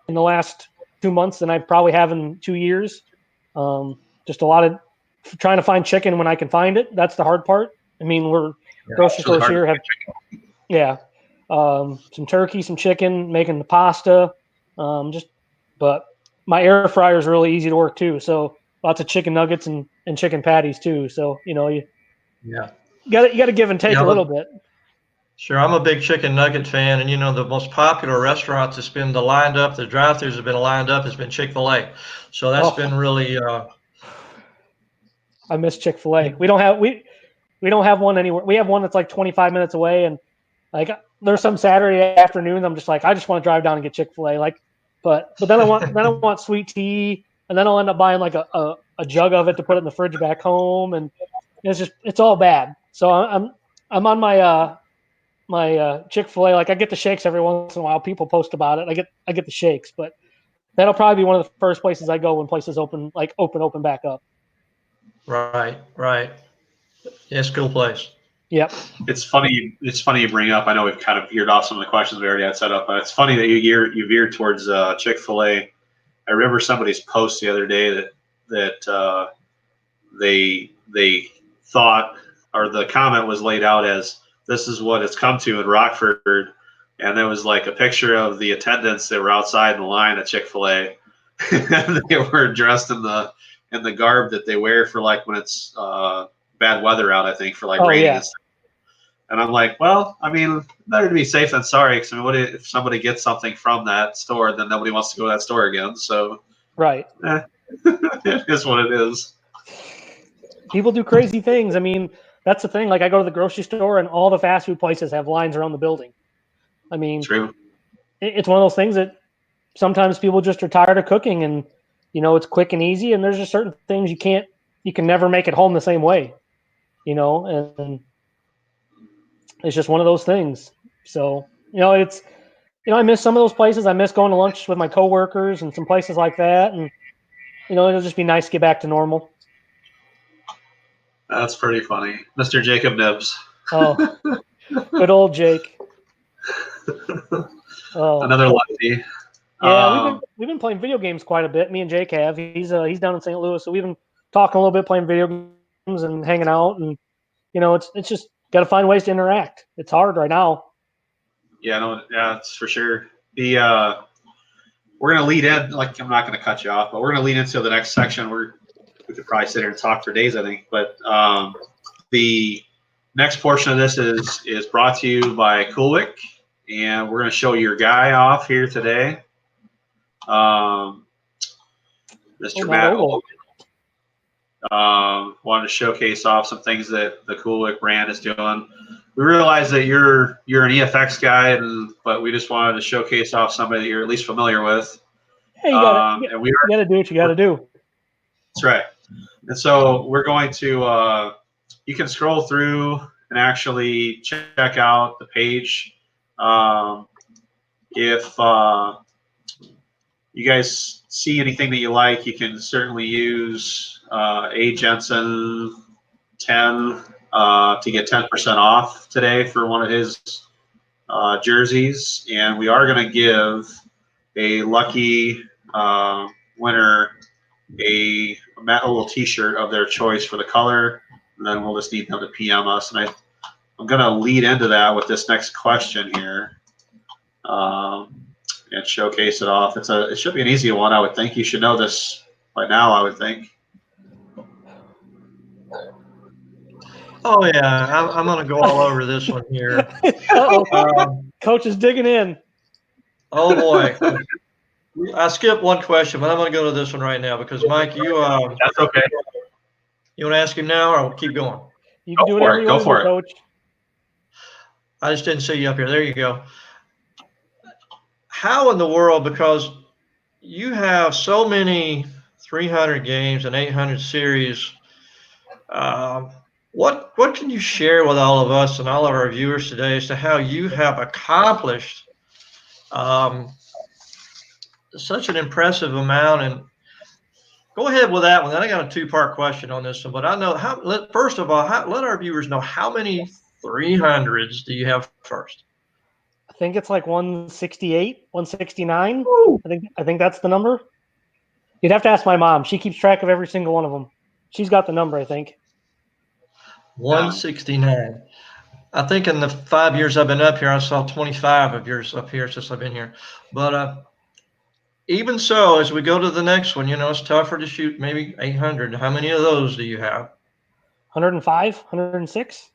in the last 2 months than I probably have in 2 years. Just a lot of trying to find chicken when I can find it. That's the hard part. I mean, grocery stores here have, some turkey, some chicken, making the pasta. But my air fryer is really easy to work too. So lots of chicken nuggets and chicken patties too. So, you got to give and take a little bit. Sure, I'm a big chicken nugget fan, and the most popular restaurants that's been lined up, the drive-thrus have been lined up, has been Chick-fil-A. So that's been really. I miss Chick-fil-A. We don't have one anywhere. We have one that's like 25 minutes away, and like there's some Saturday afternoons I'm just like I just want to drive down and get Chick-fil-A. Like, but then I want sweet tea, and then I'll end up buying like a jug of it to put it in the fridge back home, and it's all bad. So I'm on my Chick-fil-A, like I get the shakes every once in a while. People post about it. I get the shakes, but that'll probably be one of the first places I go when places open back up. Right. Yeah, it's a cool place. Yep. It's funny you bring up. I know we've kind of veered off some of the questions we already had set up, but it's funny that you veered towards Chick-fil-A. I remember somebody's post the other day that they thought, or the comment was laid out as, this is what it's come to in Rockford. And there was like a picture of the attendants that were outside in the line at Chick-fil-A. They were dressed in the garb that they wear for like when it's bad weather out, I think, for like rain. Yeah. And I'm like, well, I mean, better to be safe than sorry. Because I mean, if somebody gets something from that store, then nobody wants to go to that store again. So right. It is what it is. People do crazy things. I mean, that's the thing. Like I go to the grocery store and all the fast food places have lines around the building. I mean, true. It's one of those things that sometimes people just are tired of cooking and, it's quick and easy. And there's just certain things you can never make it home the same way. and it's just one of those things. So, it's, I miss some of those places. I miss going to lunch with my coworkers and some places like that. And, it'll just be nice to get back to normal. That's pretty funny. Mr. Jacob Nibbs. Oh, good old Jake. Oh, Another lefty. yeah, we've been playing video games quite a bit. Me and Jake have. He's down in St. Louis, so we've been talking a little bit, playing video games and hanging out, and it's just got to find ways to interact. It's hard right now. Yeah, it's for sure. We're gonna lead in. Like, I'm not gonna cut you off, but we're gonna lead into the next section. We could probably sit here and talk for days, I think. But the next portion of this is brought to you by Coolwick, and we're gonna show your guy off here today. Mr. Matt Ogle. Wanted to showcase off some things that the Coolwick brand is doing. We realize that you're an EFX guy, but we just wanted to showcase off somebody that you're at least familiar with. Hey, you gotta do what you gotta do. That's right. And so we're going to, you can scroll through and actually check out the page. If you guys see anything that you like, you can certainly use A. Jensen 10 to get 10% off today for one of his jerseys. And we are going to give a lucky winner a Matt Ogle T-shirt of their choice for the color. And then we'll just need them to PM us. And I'm going to lead into that with this next question here. And showcase it off. It should be an easy one, I would think. You should know this by now, I would think. Oh yeah, I'm going to go all over this one here. Coach is digging in. Oh boy, I skipped one question, but I'm going to go to this one right now because Mike, you that's okay. You want to ask him now, or I'll keep going? You can do whatever you want to do, Coach. I just didn't see you up here. There you go. How in the world, because you have so many 300 games and 800 series, what can you share with all of us and all of our viewers today as to how you have accomplished such an impressive amount? And go ahead with that one. Then I got a two-part question on this one, but I know first of all, let our viewers know how many 300s do you have first? I think it's like 168, 169. Ooh. I think that's the number. You'd have to ask my mom. She keeps track of every single one of them. She's got the number, I think. 169. I think in the 5 years I've been up here, I saw 25 of yours up here since I've been here. But even so, as we go to the next one, it's tougher to shoot maybe 800. How many of those do you have? 105, 106.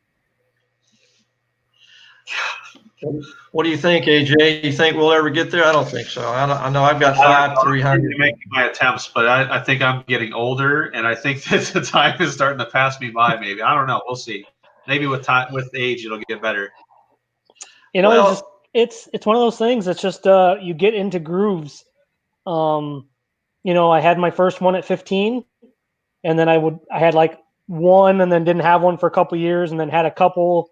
What do you think, AJ? You think we'll ever get there? I don't think so. I know I've got 300. I'm making my attempts, but I think I'm getting older, and I think that the time is starting to pass me by. Maybe, I don't know. We'll see. Maybe with age, it'll get better. It's one of those things. It's just you get into grooves. I had my first one at 15, and then I had like one, and then didn't have one for a couple years, and then had a couple.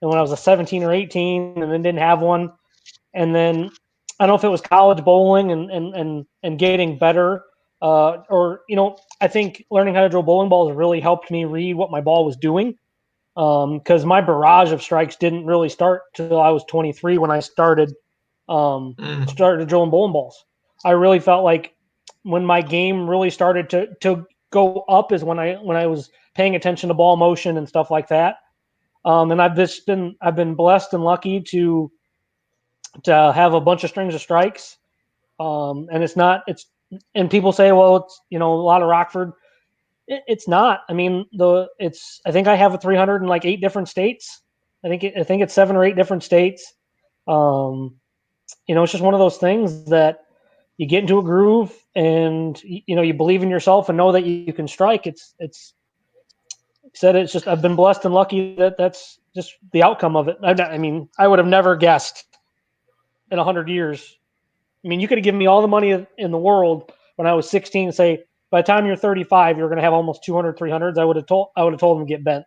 And when I was a 17 or 18, and then didn't have one, and then I don't know if it was college bowling and getting better, or I think learning how to drill bowling balls really helped me read what my ball was doing, because my barrage of strikes didn't really start till I was 23 when I started drilling bowling balls. I really felt like when my game really started to go up is when I was paying attention to ball motion and stuff like that. And I've been blessed and lucky to have a bunch of strings of strikes. And people say, well, it's, a lot of Rockford. It's not. I mean, I think I have a 300 in like 8 different states. I think it's 7 or 8 different states. It's just one of those things that you get into a groove and, you believe in yourself and know that you can strike. I've been blessed and lucky that's just the outcome of it. I would have never guessed in 100 years. I mean, you could have given me all the money in the world when I was 16 and say, by the time you're 35, you're going to have almost 200 300s. I would have told them to get bent.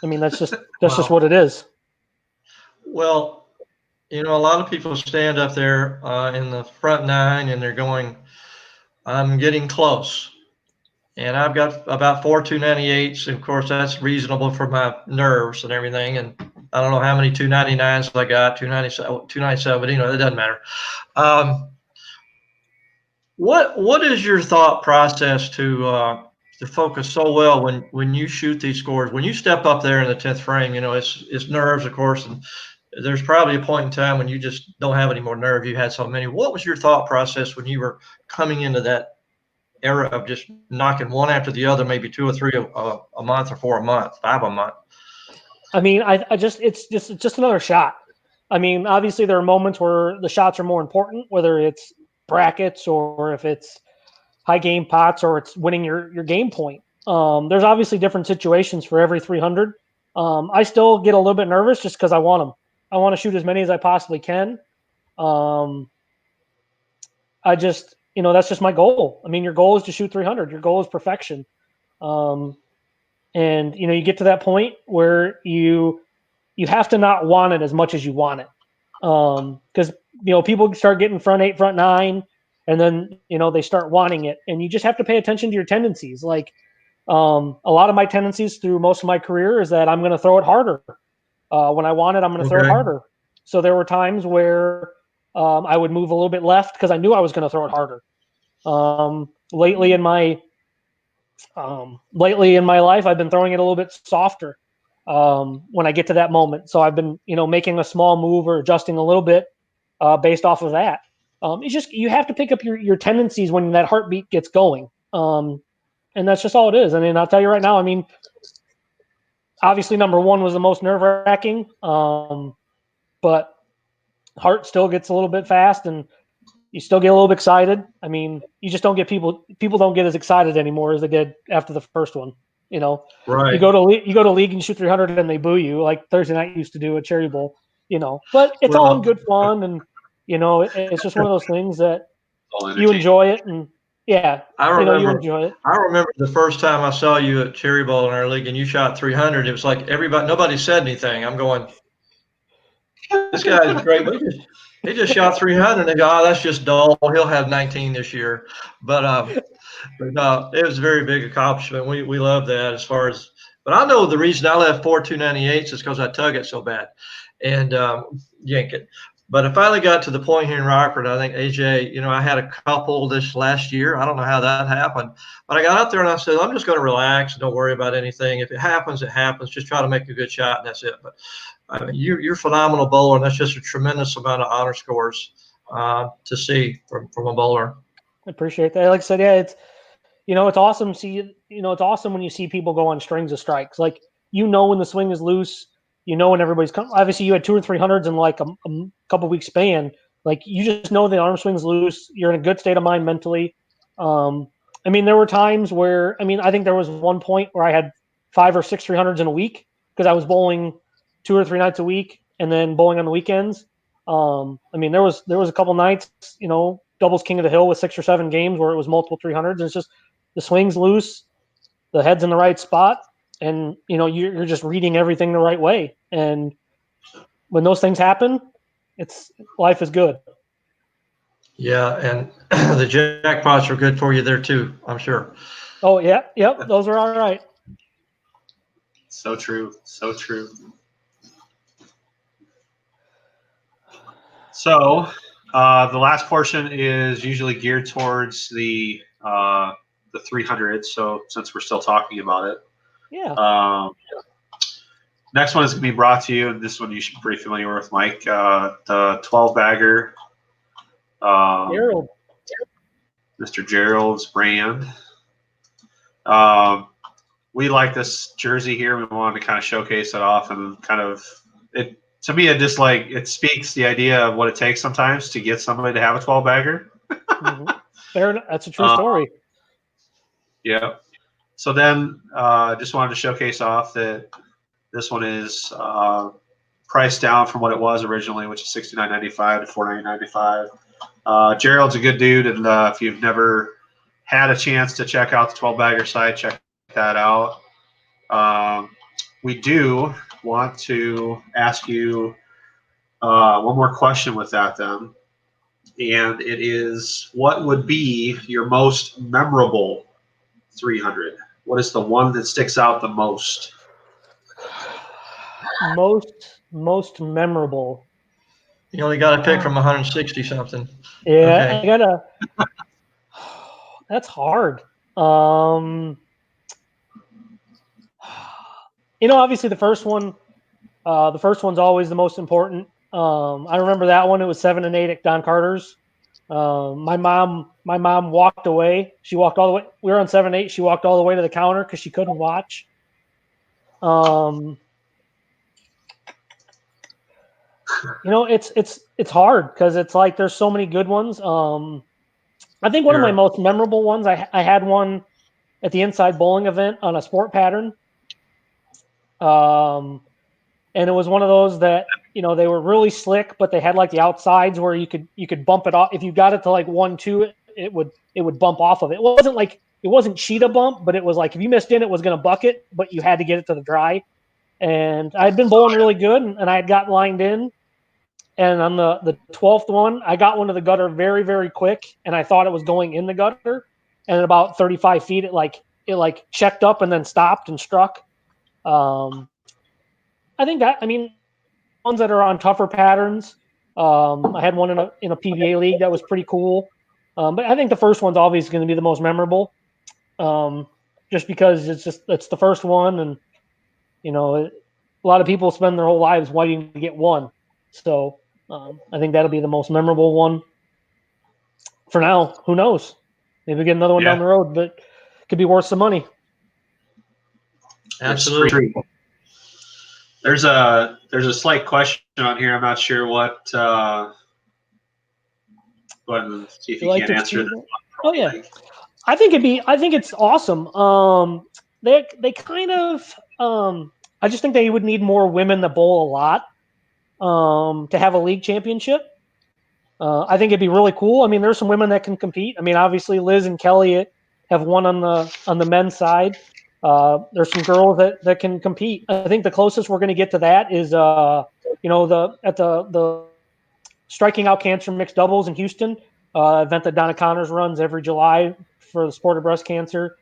I mean, that's just what it is. Well, a lot of people stand up there in the front nine and they're going, I'm getting close. And I've got about 4 298s. Of course, that's reasonable for my nerves and everything. And I don't know how many 299s I got, 297, it doesn't matter. What is your thought process to focus so well when you shoot these scores? When you step up there in the 10th frame, it's nerves, of course, and there's probably a point in time when you just don't have any more nerve. You had so many. What was your thought process when you were coming into that era of just knocking one after the other, maybe 2 or 3 a month, or 4 a month, 5 a month? I mean, it's just another shot. I mean, obviously there are moments where the shots are more important, whether it's brackets or if it's high game pots or it's winning your game point. There's obviously different situations for every 300. I still get a little bit nervous just because I want them. I want to shoot as many as I possibly can. That's just my goal. I mean, your goal is to shoot 300. Your goal is perfection. And you get to that point where you have to not want it as much as you want it. Because people start getting front 8, front 9, and then they start wanting it, and you just have to pay attention to your tendencies. Like a lot of my tendencies through most of my career is that I'm going to throw it harder. When I want it, I'm going to throw it harder. So there were times where I would move a little bit left because I knew I was going to throw it harder. Lately in my life, I've been throwing it a little bit softer when I get to that moment. So I've been, making a small move or adjusting a little bit based off of that. It's just you have to pick up your tendencies when that heartbeat gets going, and that's just all it is. I mean, I'll tell you right now. I mean, obviously, number 1 was the most nerve-wracking, but heart still gets a little bit fast, and you still get a little bit excited. I mean, you just don't get people don't get as excited anymore as they did after the first one. Right. You go to league and you shoot 300 and they boo you like Thursday night used to do at Cherry Bowl. But it's all in good fun, and it's just one of those things that you enjoy it, and yeah, you enjoy it. I remember the first time I saw you at Cherry Bowl in our league and you shot 300. It was like nobody said anything. I'm going, this guy is great. He just shot 300. They go, oh, that's just dull. He'll have 19 this year. But no, it was a very big accomplishment. We love that as far as. But I know the reason I left 4 298s is because I tug it so bad and yank it. But I finally got to the point here in Rockford. I think, AJ, I had a couple this last year. I don't know how that happened. But I got up there and I said, I'm just going to relax. Don't worry about anything. If it happens, it happens. Just try to make a good shot, and that's it. But I mean, you're a phenomenal bowler, and that's just a tremendous amount of honor scores to see from a bowler. I appreciate that. Like I said, yeah, it's it's awesome to see. It's awesome when you see people go on strings of strikes. Like when the swing is loose, when everybody's come. Obviously, you had 2 or 300s in like a couple weeks span. Like you just know the arm swing's loose. You're in a good state of mind mentally. I mean, there were times where I think there was one point where I had 5 or 6 300s in a week because I was bowling 2 or 3 nights a week and then bowling on the weekends. I mean, there was a couple nights, doubles King of the Hill with 6 or 7 games where it was multiple 300s. It's just the swing's loose, the head's in the right spot, and you're just reading everything the right way. And when those things happen, life is good. Yeah, and the jackpots are good for you there too, I'm sure. Oh yeah, yep, those are all right. So true, so true. So the last portion is usually geared towards the 300. So since we're still talking about it, yeah. Next one is going to be brought to you, and this one you should be pretty familiar with, Mike. The 12-bagger, Gerald. Mr. Gerald's brand. We like this jersey here. We wanted to kind of showcase it off and kind of it. To me, it speaks the idea of what it takes sometimes to get somebody to have a 12-bagger. Mm-hmm. Fair enough. That's a true story. Yeah. So then, just wanted to showcase off that this one is priced down from what it was originally, which is $69.95 to $49.95. Gerald's a good dude, and if you've never had a chance to check out the 12-bagger site, check that out. we do want to ask you one more question with that then. And it is, what would be your most memorable 300? What is the one that sticks out the most? Most memorable. You only got to pick from 160 something. Yeah, Okay. I gotta. That's hard. Obviously the first one. The first one's always the most important. I remember that one. It was 7 and 8 at Don Carter's. My mom walked away. She walked all the way. We were on 7-8. She walked all the way to the counter because she couldn't watch. It's hard because it's like there's so many good ones. I think one of my most memorable ones. I had one at the Inside Bowling event on a sport pattern. And it was one of those that, they were really slick, but they had like the outsides where you could bump it off. If you got it to like 1-2, it would bump off of it. It wasn't cheetah bump, but it was like if you missed in, it was going to bucket, but you had to get it to the dry. And I'd been bowling really good, and I had got lined in. And on the 12th one, I got one to the gutter very, very quick, and I thought it was going in the gutter. And at about 35 feet, it checked up and then stopped and struck. I think ones that are on tougher patterns. I had one in a PBA league that was pretty cool. But I think the first one's always going to be the most memorable. Just because it's the first one, and a lot of people spend their whole lives waiting to get one. So I think that'll be the most memorable one. For now, who knows? Maybe we get another one down the road, but could be worth some money. Absolutely. There's a slight question on here. I'm not sure what. Go ahead and see if you can answer this one. Oh yeah, I think it's awesome. They kind of. I just think they would need more women that bowl a lot. To have a league championship. I think it'd be really cool. There's some women that can compete. Obviously Liz and Kelly have won on the men's side. There's some girls that can compete. I think the closest we're going to get to that is the Striking Out Cancer mixed doubles in Houston, event that Donna Connors runs every July for the sport of breast cancer.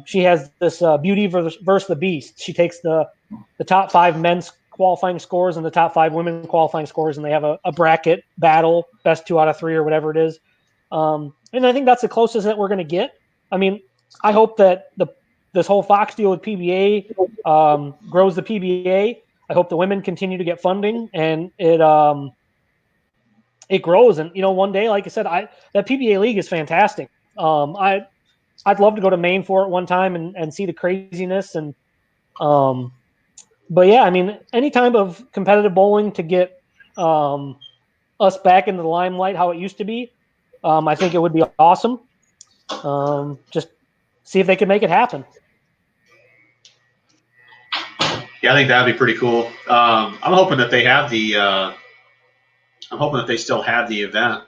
She has this Beauty versus the Beast. She takes the top 5 men's qualifying scores and the top 5 women qualifying scores, and they have a bracket battle, best 2 out of 3 or whatever it is. And I think that's the closest that we're going to get. I hope that this whole Fox deal with PBA grows the PBA. I hope the women continue to get funding, and it grows. And one day, like I said, that PBA league is fantastic. I'd love to go to Maine for it one time and see the craziness. And but yeah, any type of competitive bowling to get us back into the limelight how it used to be, I think it would be awesome. Just see if they can make it happen. Yeah, I think that'd be pretty cool. I'm hoping that they have I'm hoping that they still have the event.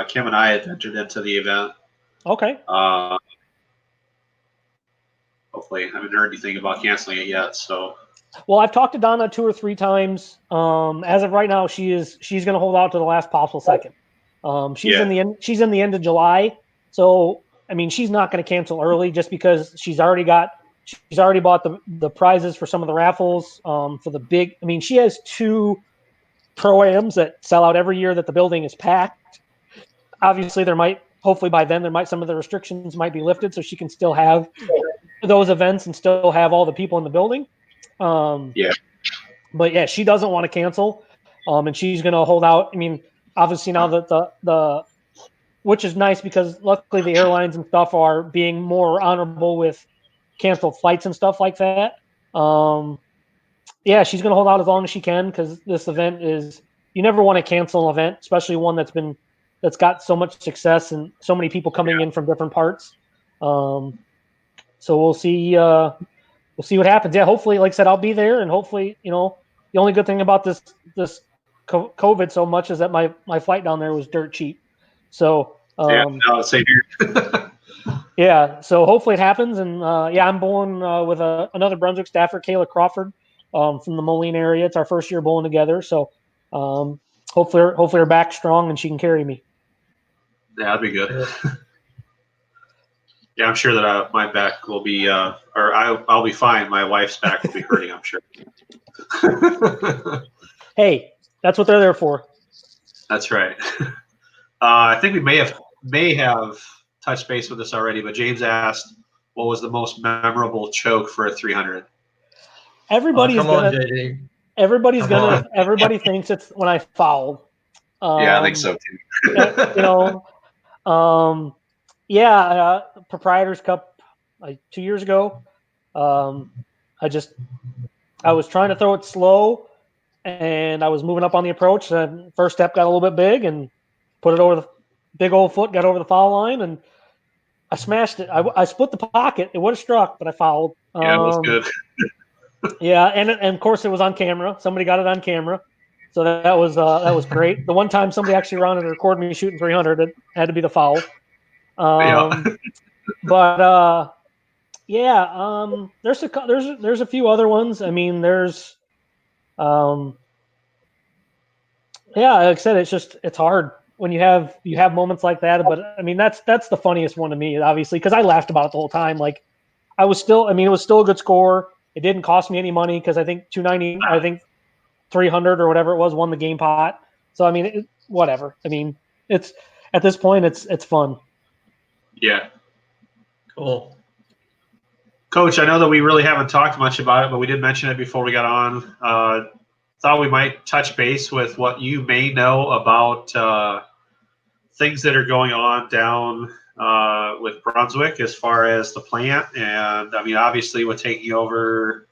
Kim and I had entered into the event. Okay. Hopefully, I haven't heard anything about canceling it yet. So. Well, I've talked to Donna 2 or 3 times. As of right now, she's going to hold out to the last possible second. She's in the end of July, so she's not going to cancel early just because she's already bought the prizes for some of the raffles for the big. She has 2 pro-ams that sell out every year that the building is packed. Obviously, hopefully by then some of the restrictions might be lifted, so she can still have those events and still have all the people in the building. But yeah, she doesn't want to cancel, and she's going to hold out. Obviously now that the which is nice because luckily the airlines and stuff are being more honorable with canceled flights and stuff like that. Yeah, she's going to hold out as long as she can because this event you never want to cancel an event, especially one that's got so much success and so many people coming in from different parts. So we'll see. We'll see what happens. Yeah, hopefully, like I said, I'll be there, and hopefully, the only good thing about this COVID so much is that my flight down there was dirt cheap. So same here. Yeah, so hopefully it happens, and yeah, I'm bowling with another Brunswick staffer, Kayla Crawford, from the Moline area. It's our first year bowling together, so hopefully her back's strong and she can carry me. Yeah, that'd be good. Yeah, I'm sure that my back will be, or I'll be fine. My wife's back will be hurting, I'm sure. Hey, that's what they're there for. That's right. I think we may have touched base with this already, but James asked, "What was the most memorable choke for a 300?" Everybody is Come on, gonna. JD. Everybody's Come gonna. on. Everybody thinks it's when I fouled. Yeah, I think so too. You know, yeah, Proprietors Cup like 2 years ago. I was trying to throw it slow, and I was moving up on the approach. And first step got a little bit big, and put it over the big old foot, got over the foul line, and I smashed it. I split the pocket. It would have struck, but I fouled. Yeah, it was good. Yeah, and of course it was on camera. Somebody got it on camera, so that was great. The one time somebody actually wanted to record me shooting 300, it had to be the foul. Yeah. But yeah, there's a few other ones. I mean, there's yeah, like I said, it's hard when you have moments like that. But I mean, that's the funniest one to me, obviously, because I laughed about it the whole time. Like I mean, it was still a good score. It didn't cost me any money because I think 290, I think 300 or whatever it was, won the game pot. So I mean, whatever. I mean, it's at this point, it's fun. Yeah. Cool. Coach, I know that we really haven't talked much about it, but we did mention it before we got on. Thought we might touch base with what you may know about things that are going on down with Brunswick as far as the plant. And I mean, obviously, with taking over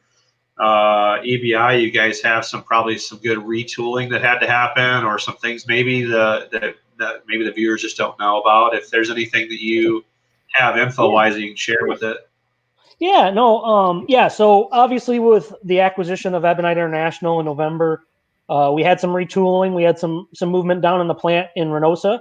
EBI, you guys have probably some good retooling that had to happen, or some things maybe that maybe the viewers just don't know about. If there's anything that you have info-wise, you can share with it. Yeah, no, yeah. So obviously, with the acquisition of Ebonite International in November, we had some retooling. We had some movement down in the plant in Reynosa.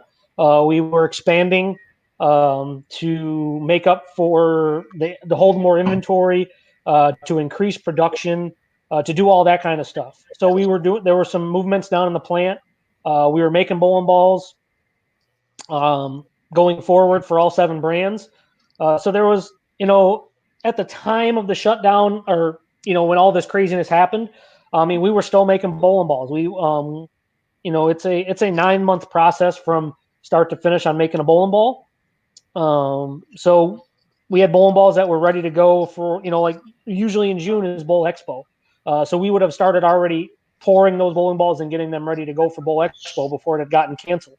We were expanding to make up for to hold more inventory, to increase production, to do all that kind of stuff. So we were doing. There were some movements down in the plant. We were making bowling balls going forward for all 7 brands. So there was, at the time of the shutdown, or when all this craziness happened, I mean, we were still making bowling balls. We, it's a 9-month process from start to finish on making a bowling ball. So we had bowling balls that were ready to go for, like usually in June is Bowl Expo. So we would have started already pouring those bowling balls and getting them ready to go for Bowl Expo before it had gotten canceled.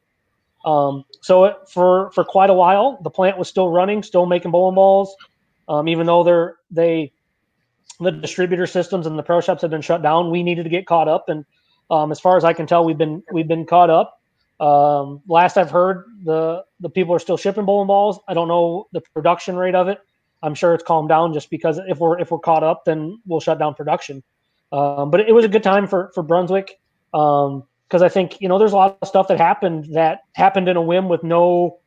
So for quite a while, the plant was still running, still making bowling balls, even though the distributor systems and the pro shops had been shut down. We needed to get caught up, and as far as I can tell, we've been caught up. Last I've heard, the people are still shipping bowling balls. I don't know the production rate of it. I'm sure it's calmed down, just because if we're caught up, then we'll shut down production. But it was a good time for Brunswick. Because I think there's a lot of stuff that happened in a whim with no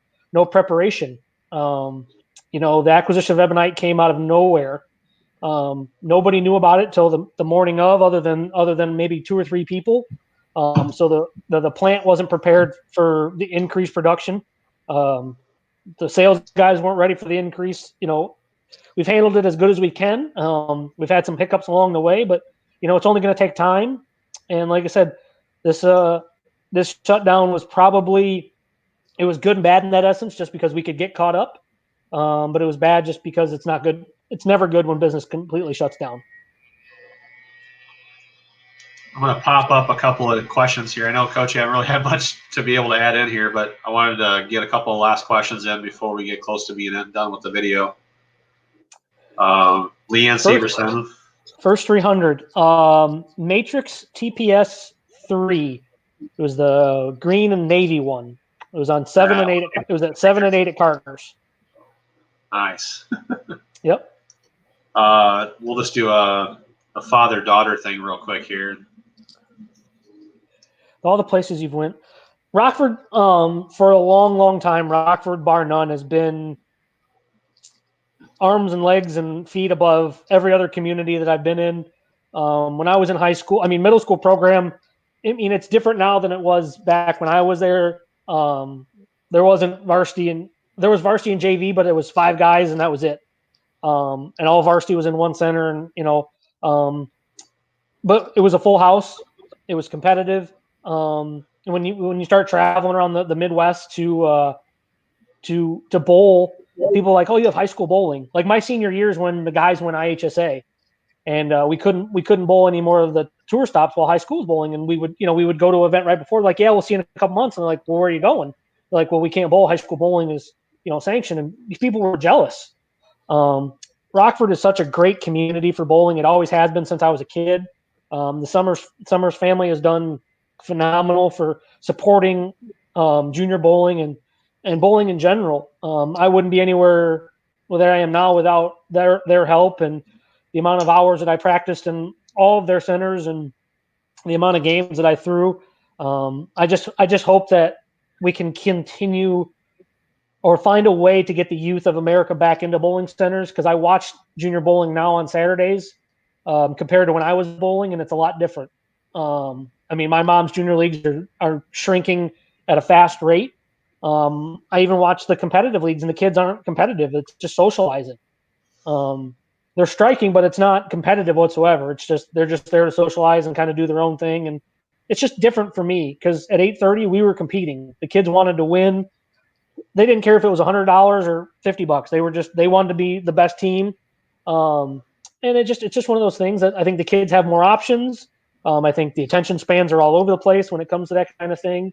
preparation. The acquisition of Ebonite came out of nowhere. Nobody knew about it till the morning of, other than maybe 2 or 3 people. So the plant wasn't prepared for the increased production. The sales guys weren't ready for the increase. We've handled it as good as we can. We've had some hiccups along the way, but it's only going to take time. And like I said, this shutdown was it was good and bad in that essence, just because we could get caught up. But it was bad just because it's not good. It's never good when business completely shuts down. I'm going to pop up a couple of questions here. I know, Coach, you haven't really had much to be able to add in here, but I wanted to get a couple of last questions in before we get close to being done with the video. Leanne Severson. First 300. Matrix TPS 3. It was the green and navy one. It was on 7 and 8. It was at 7 and 8 at Carter's. Nice. Yep. We'll just do a father-daughter thing real quick here. All the places you've went. Rockford, for a long, long time, Rockford, bar none, has been arms and legs and feet above every other community that I've been in. When I was in high school, I mean, middle school program, I mean, it's different now than it was back when I was there. There wasn't varsity, and there was varsity and JV, but it was 5 guys and that was it. And all varsity was in one center, and but it was a full house. It was competitive. And when you start traveling around the Midwest to bowl, people are like, oh, you have high school bowling. Like my senior years when the guys went IHSA, and we couldn't bowl any more of the tour stops while high school's bowling, and we would go to an event right before, like, yeah, we'll see you in a couple months, and they're like, well, where are you going? They're like, well, we can't bowl. High school bowling is sanctioned, and these people were jealous. Rockford is such a great community for bowling. It always has been since I was a kid. The Summers family has done phenomenal for supporting junior bowling and bowling in general. I wouldn't be anywhere where I am now without their help and the amount of hours that I practiced in all of their centers and the amount of games that I threw. I just hope that we can continue or find a way to get the youth of America back into bowling centers, because I watch junior bowling now on Saturdays compared to when I was bowling, and it's a lot different. I mean, my mom's junior leagues are shrinking at a fast rate. I even watch the competitive leagues, and the kids aren't competitive. It's just socializing. They're striking, but it's not competitive whatsoever. It's just they're just there to socialize and kind of do their own thing. And it's just different for me, because at 8:30 we were competing. The kids wanted to win. They didn't care if it was $100 or $50. They wanted to be the best team. And it's just one of those things that I think the kids have more options. I think the attention spans are all over the place when it comes to that kind of thing.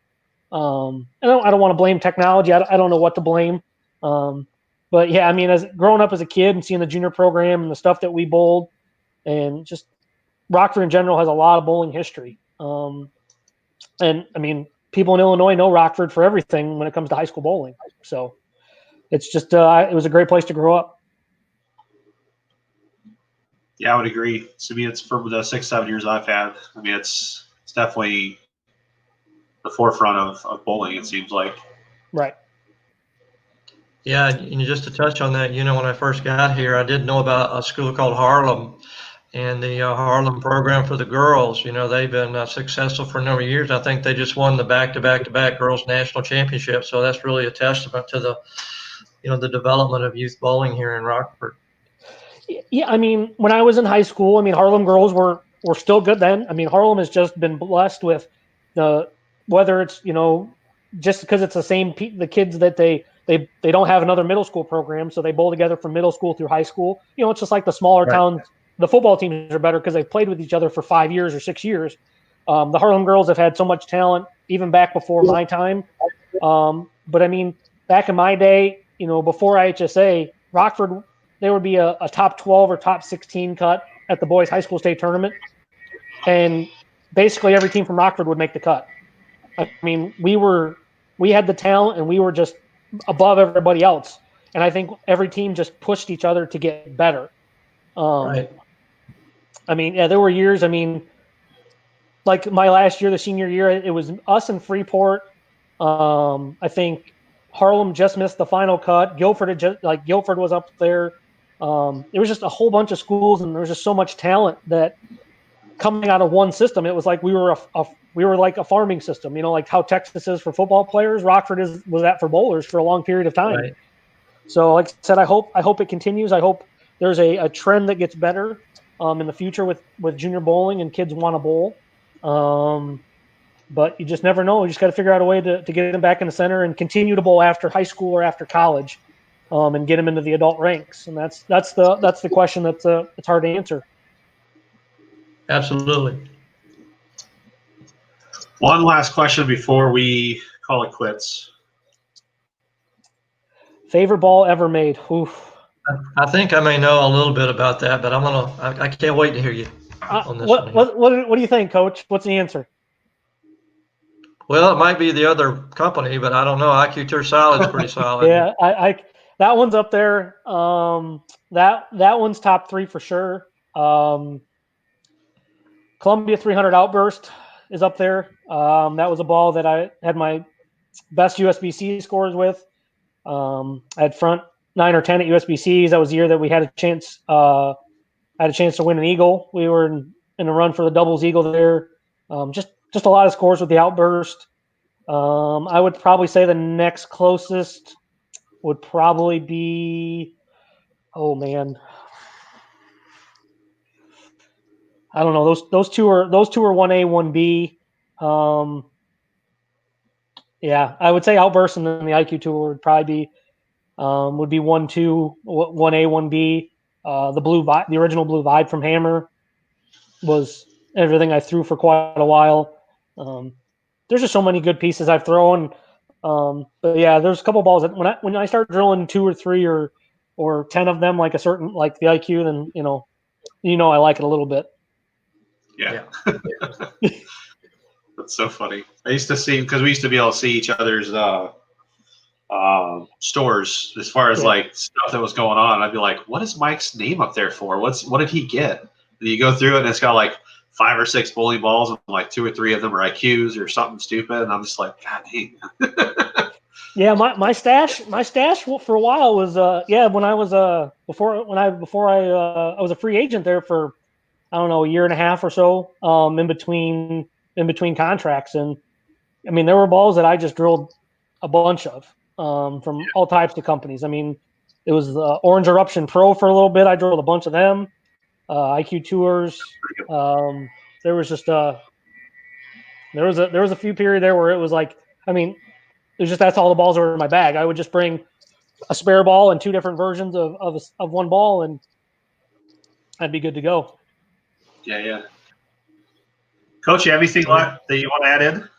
And I don't want to blame technology. I don't know what to blame. But yeah, I mean, as growing up as a kid and seeing the junior program and the stuff that we bowled, and just Rockford in general has a lot of bowling history. And I mean, people in Illinois know Rockford for everything when it comes to high school bowling. So it's just it was a great place to grow up. Yeah, I would agree. To me, it's for the 6-7 years I've had. I mean, it's definitely the forefront of bowling, it seems like. Right. Yeah, and just to touch on that, when I first got here, I did know about a school called Harlem, and the Harlem program for the girls. They've been successful for a number of years. I think they just won the back-to-back-to-back girls national championship. So that's really a testament to the development of youth bowling here in Rockford. Yeah, I mean, when I was in high school, I mean, Harlem girls were still good then. I mean, Harlem has just been blessed with whether it's just because it's the kids that they don't have another middle school program, so they bowl together from middle school through high school. It's just like the smaller towns. The football teams are better because they've played with each other for 5 years or 6 years. The Harlem girls have had so much talent even back before my time. But I mean, back in my day, before IHSA, Rockford, there would be a top 12 or top 16 cut at the boys high school state tournament. And basically every team from Rockford would make the cut. I mean, we had the talent and we were just above everybody else. And I think every team just pushed each other to get better. Right. I mean, yeah, there were years, I mean, like my last year, the senior year, it was us and Freeport. I think Harlem just missed the final cut. Guilford was up there. It was just a whole bunch of schools, and there was just so much talent that coming out of one system, it was like we were like a farming system, like how Texas is for football players. Rockford was that for bowlers for a long period of time. Right. So, like I said, I hope it continues. I hope there's a trend that gets better in the future with junior bowling and kids want to bowl. But you just never know. You just got to figure out a way to get them back in the center and continue to bowl after high school or after college, and get them into the adult ranks. And that's the question that's it's hard to answer. Absolutely. One last question before we call it quits. Favorite ball ever made? Oof. I think I may know a little bit about that, but I can't wait to hear you on this one. What do you think, Coach? What's the answer? Well, it might be the other company, but I don't know. IQ Tour Solid's pretty solid. Yeah, I that one's up there. That one's top 3 for sure. Columbia 300 Outburst is up there. That was a ball that I had my best USBC scores with. I had front 9 or 10 at USBCs. That was the year that we had a chance. To win an Eagle. We were in a run for the doubles Eagle there. Just a lot of scores with the outburst. I would probably say the next closest would probably be, oh man, I don't know. Those two are 1A, 1B. Yeah, I would say outburst and then the IQ tour would probably be 1, 2, 1A, 1B. The original blue vibe from Hammer was everything I threw for quite a while. There's just so many good pieces I've thrown. But yeah, there's a couple balls that when I start drilling 2 or 3 or 10 of them, like the IQ, then I like it a little bit. Yeah. That's so funny. I used to see, because we used to be able to see each other's stores as far as like stuff that was going on. I'd be like, what is Mike's name up there for? What did he get? And you go through it and it's got like 5 or 6 bowling balls and like 2 or 3 of them are IQs or something stupid. And I'm just like, God dang. Yeah, my stash for a while was when I was before I was a free agent there for, I don't know, a year and a half or so, in between contracts. And I mean, there were balls that I just drilled a bunch of, from all types of companies. I mean, it was the Orange Eruption Pro for a little bit. I drilled a bunch of them, IQ Tours. There was just there was a few period there where it was like, I mean, it was just, that's all the balls were in my bag. I would just bring a spare ball and 2 different versions of one ball, and I'd be good to go. Yeah. Coach, you have anything that you want to add in?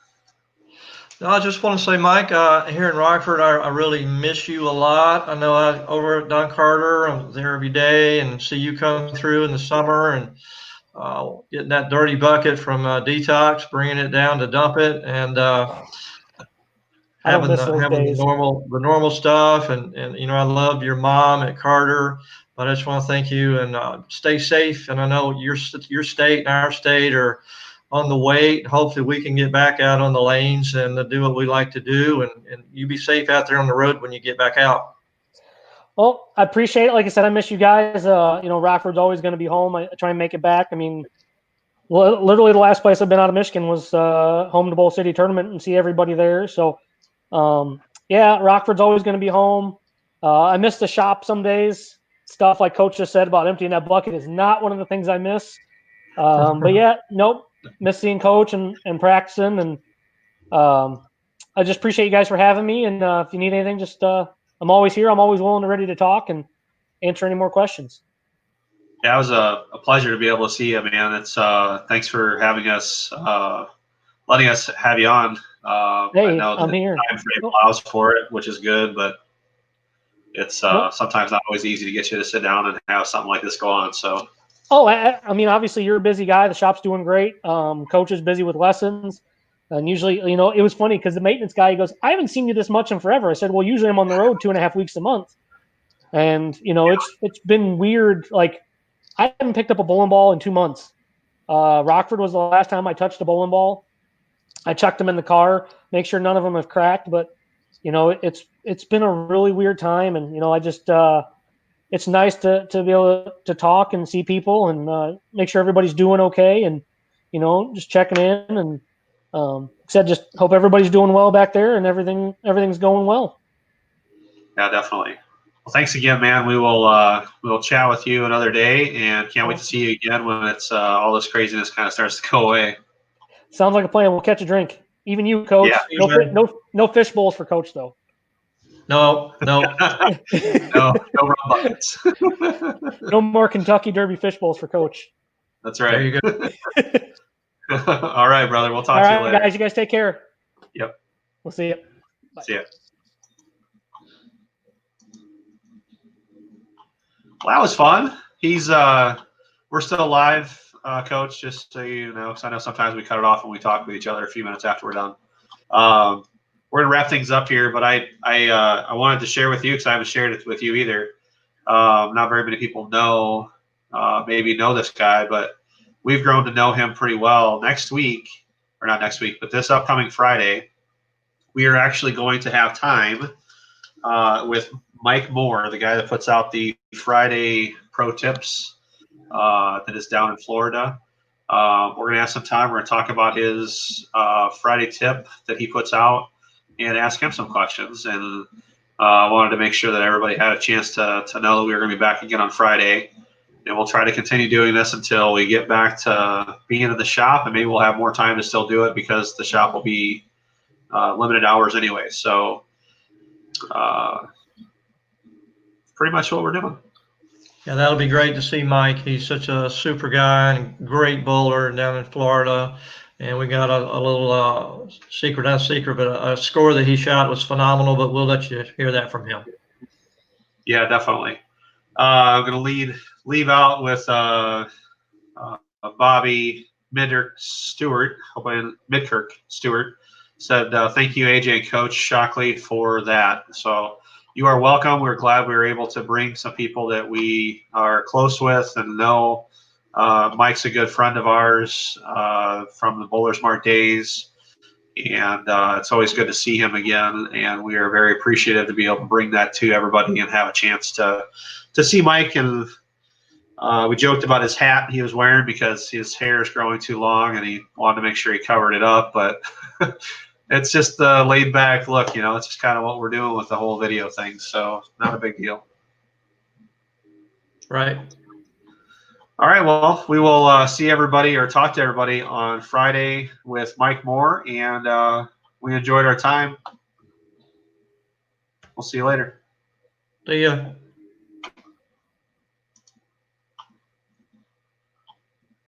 No, I just want to say, Mike, here in Rockford, I really miss you a lot. I know over at Don Carter, I'm there every day and see you come through in the summer and getting that dirty bucket from Detox, bringing it down to dump it, and having the normal stuff. And I love your mom at Carter. But I just want to thank you and stay safe. And I know your state and our state are on the wait. Hopefully we can get back out on the lanes and do what we like to do. And you be safe out there on the road when you get back out. Well, I appreciate it. Like I said, I miss you guys. Rockford's always going to be home. I try and make it back. I mean, literally the last place I've been out of Michigan was home to Bowl City tournament and see everybody there. So, Rockford's always going to be home. I miss the shop some days. Stuff like Coach just said about emptying that bucket is not one of the things I miss. Miss seeing Coach and practicing. And I just appreciate you guys for having me. And if you need anything, just I'm always here. I'm always willing and ready to talk and answer any more questions. Yeah, it was a pleasure to be able to see you, man. It's thanks for having us, letting us have you on. I know I'm here. Time frame allows for it, which is good, but it's sometimes not always easy to get you to sit down and have something like this go on. So. I mean, obviously you're a busy guy. The shop's doing great. Coach is busy with lessons. And usually, it was funny because the maintenance guy, he goes, I haven't seen you this much in forever. I said, well, usually I'm on the road 2.5 weeks a month. And, it's been weird. Like, I haven't picked up a bowling ball in 2 months. Rockford was the last time I touched a bowling ball. I checked them in the car, make sure none of them have cracked. But, it's been a really weird time. And, I just it's nice to be able to talk and see people and make sure everybody's doing okay. And, just checking in and, said, just hope everybody's doing well back there and everything's going well. Yeah, definitely. Well, thanks again, man. We'll chat with you another day, and can't wait to see you again when it's all this craziness kind of starts to go away. Sounds like a plan. We'll catch a drink. Even you, Coach. Yeah. No fish bowls for Coach though. No. No rum buckets. No more Kentucky Derby fish bowls for Coach. That's right. There you go. All right, brother. We'll talk to you later. All right, guys. You guys take care. Yep. We'll see you. Bye. See ya. Well, that was fun. We're still live, Coach, just so you know, because I know sometimes we cut it off when we talk with each other a few minutes after we're done. We're going to wrap things up here, but I wanted to share with you, because I haven't shared it with you either. Not very many people know this guy, but we've grown to know him pretty well. Not next week, but this upcoming Friday, we are actually going to have time with Mike Moore, the guy that puts out the Friday Pro Tips that is down in Florida. We're going to have some time. We're going to talk about his Friday tip that he puts out and ask him some questions. And wanted to make sure that everybody had a chance to know that we were going to be back again on Friday. And we'll try to continue doing this until we get back to being in the shop, and maybe we'll have more time to still do it because the shop will be limited hours anyway. So pretty much what we're doing. Yeah, that'll be great to see Mike. He's such a super guy and great bowler down in Florida. And we got a little secret, not secret, but a score that he shot was phenomenal, but we'll let you hear that from him. Yeah, definitely. I'm going to leave out with Bobby Midkirk Stewart. Midkirk Stewart said, thank you, AJ and Coach Shockley, for that. So you are welcome. We're glad we were able to bring some people that we are close with and know. Mike's a good friend of ours from the Bowler Smart days, and it's always good to see him again. And we are very appreciative to be able to bring that to everybody and have a chance to see Mike. And we joked about his hat he was wearing because his hair is growing too long, and he wanted to make sure he covered it up. But it's just the laid back look, it's just kind of what we're doing with the whole video thing. So not a big deal. Right. All right. Well, we will see everybody or talk to everybody on Friday with Mike Moore, and we enjoyed our time. We'll see you later. See ya.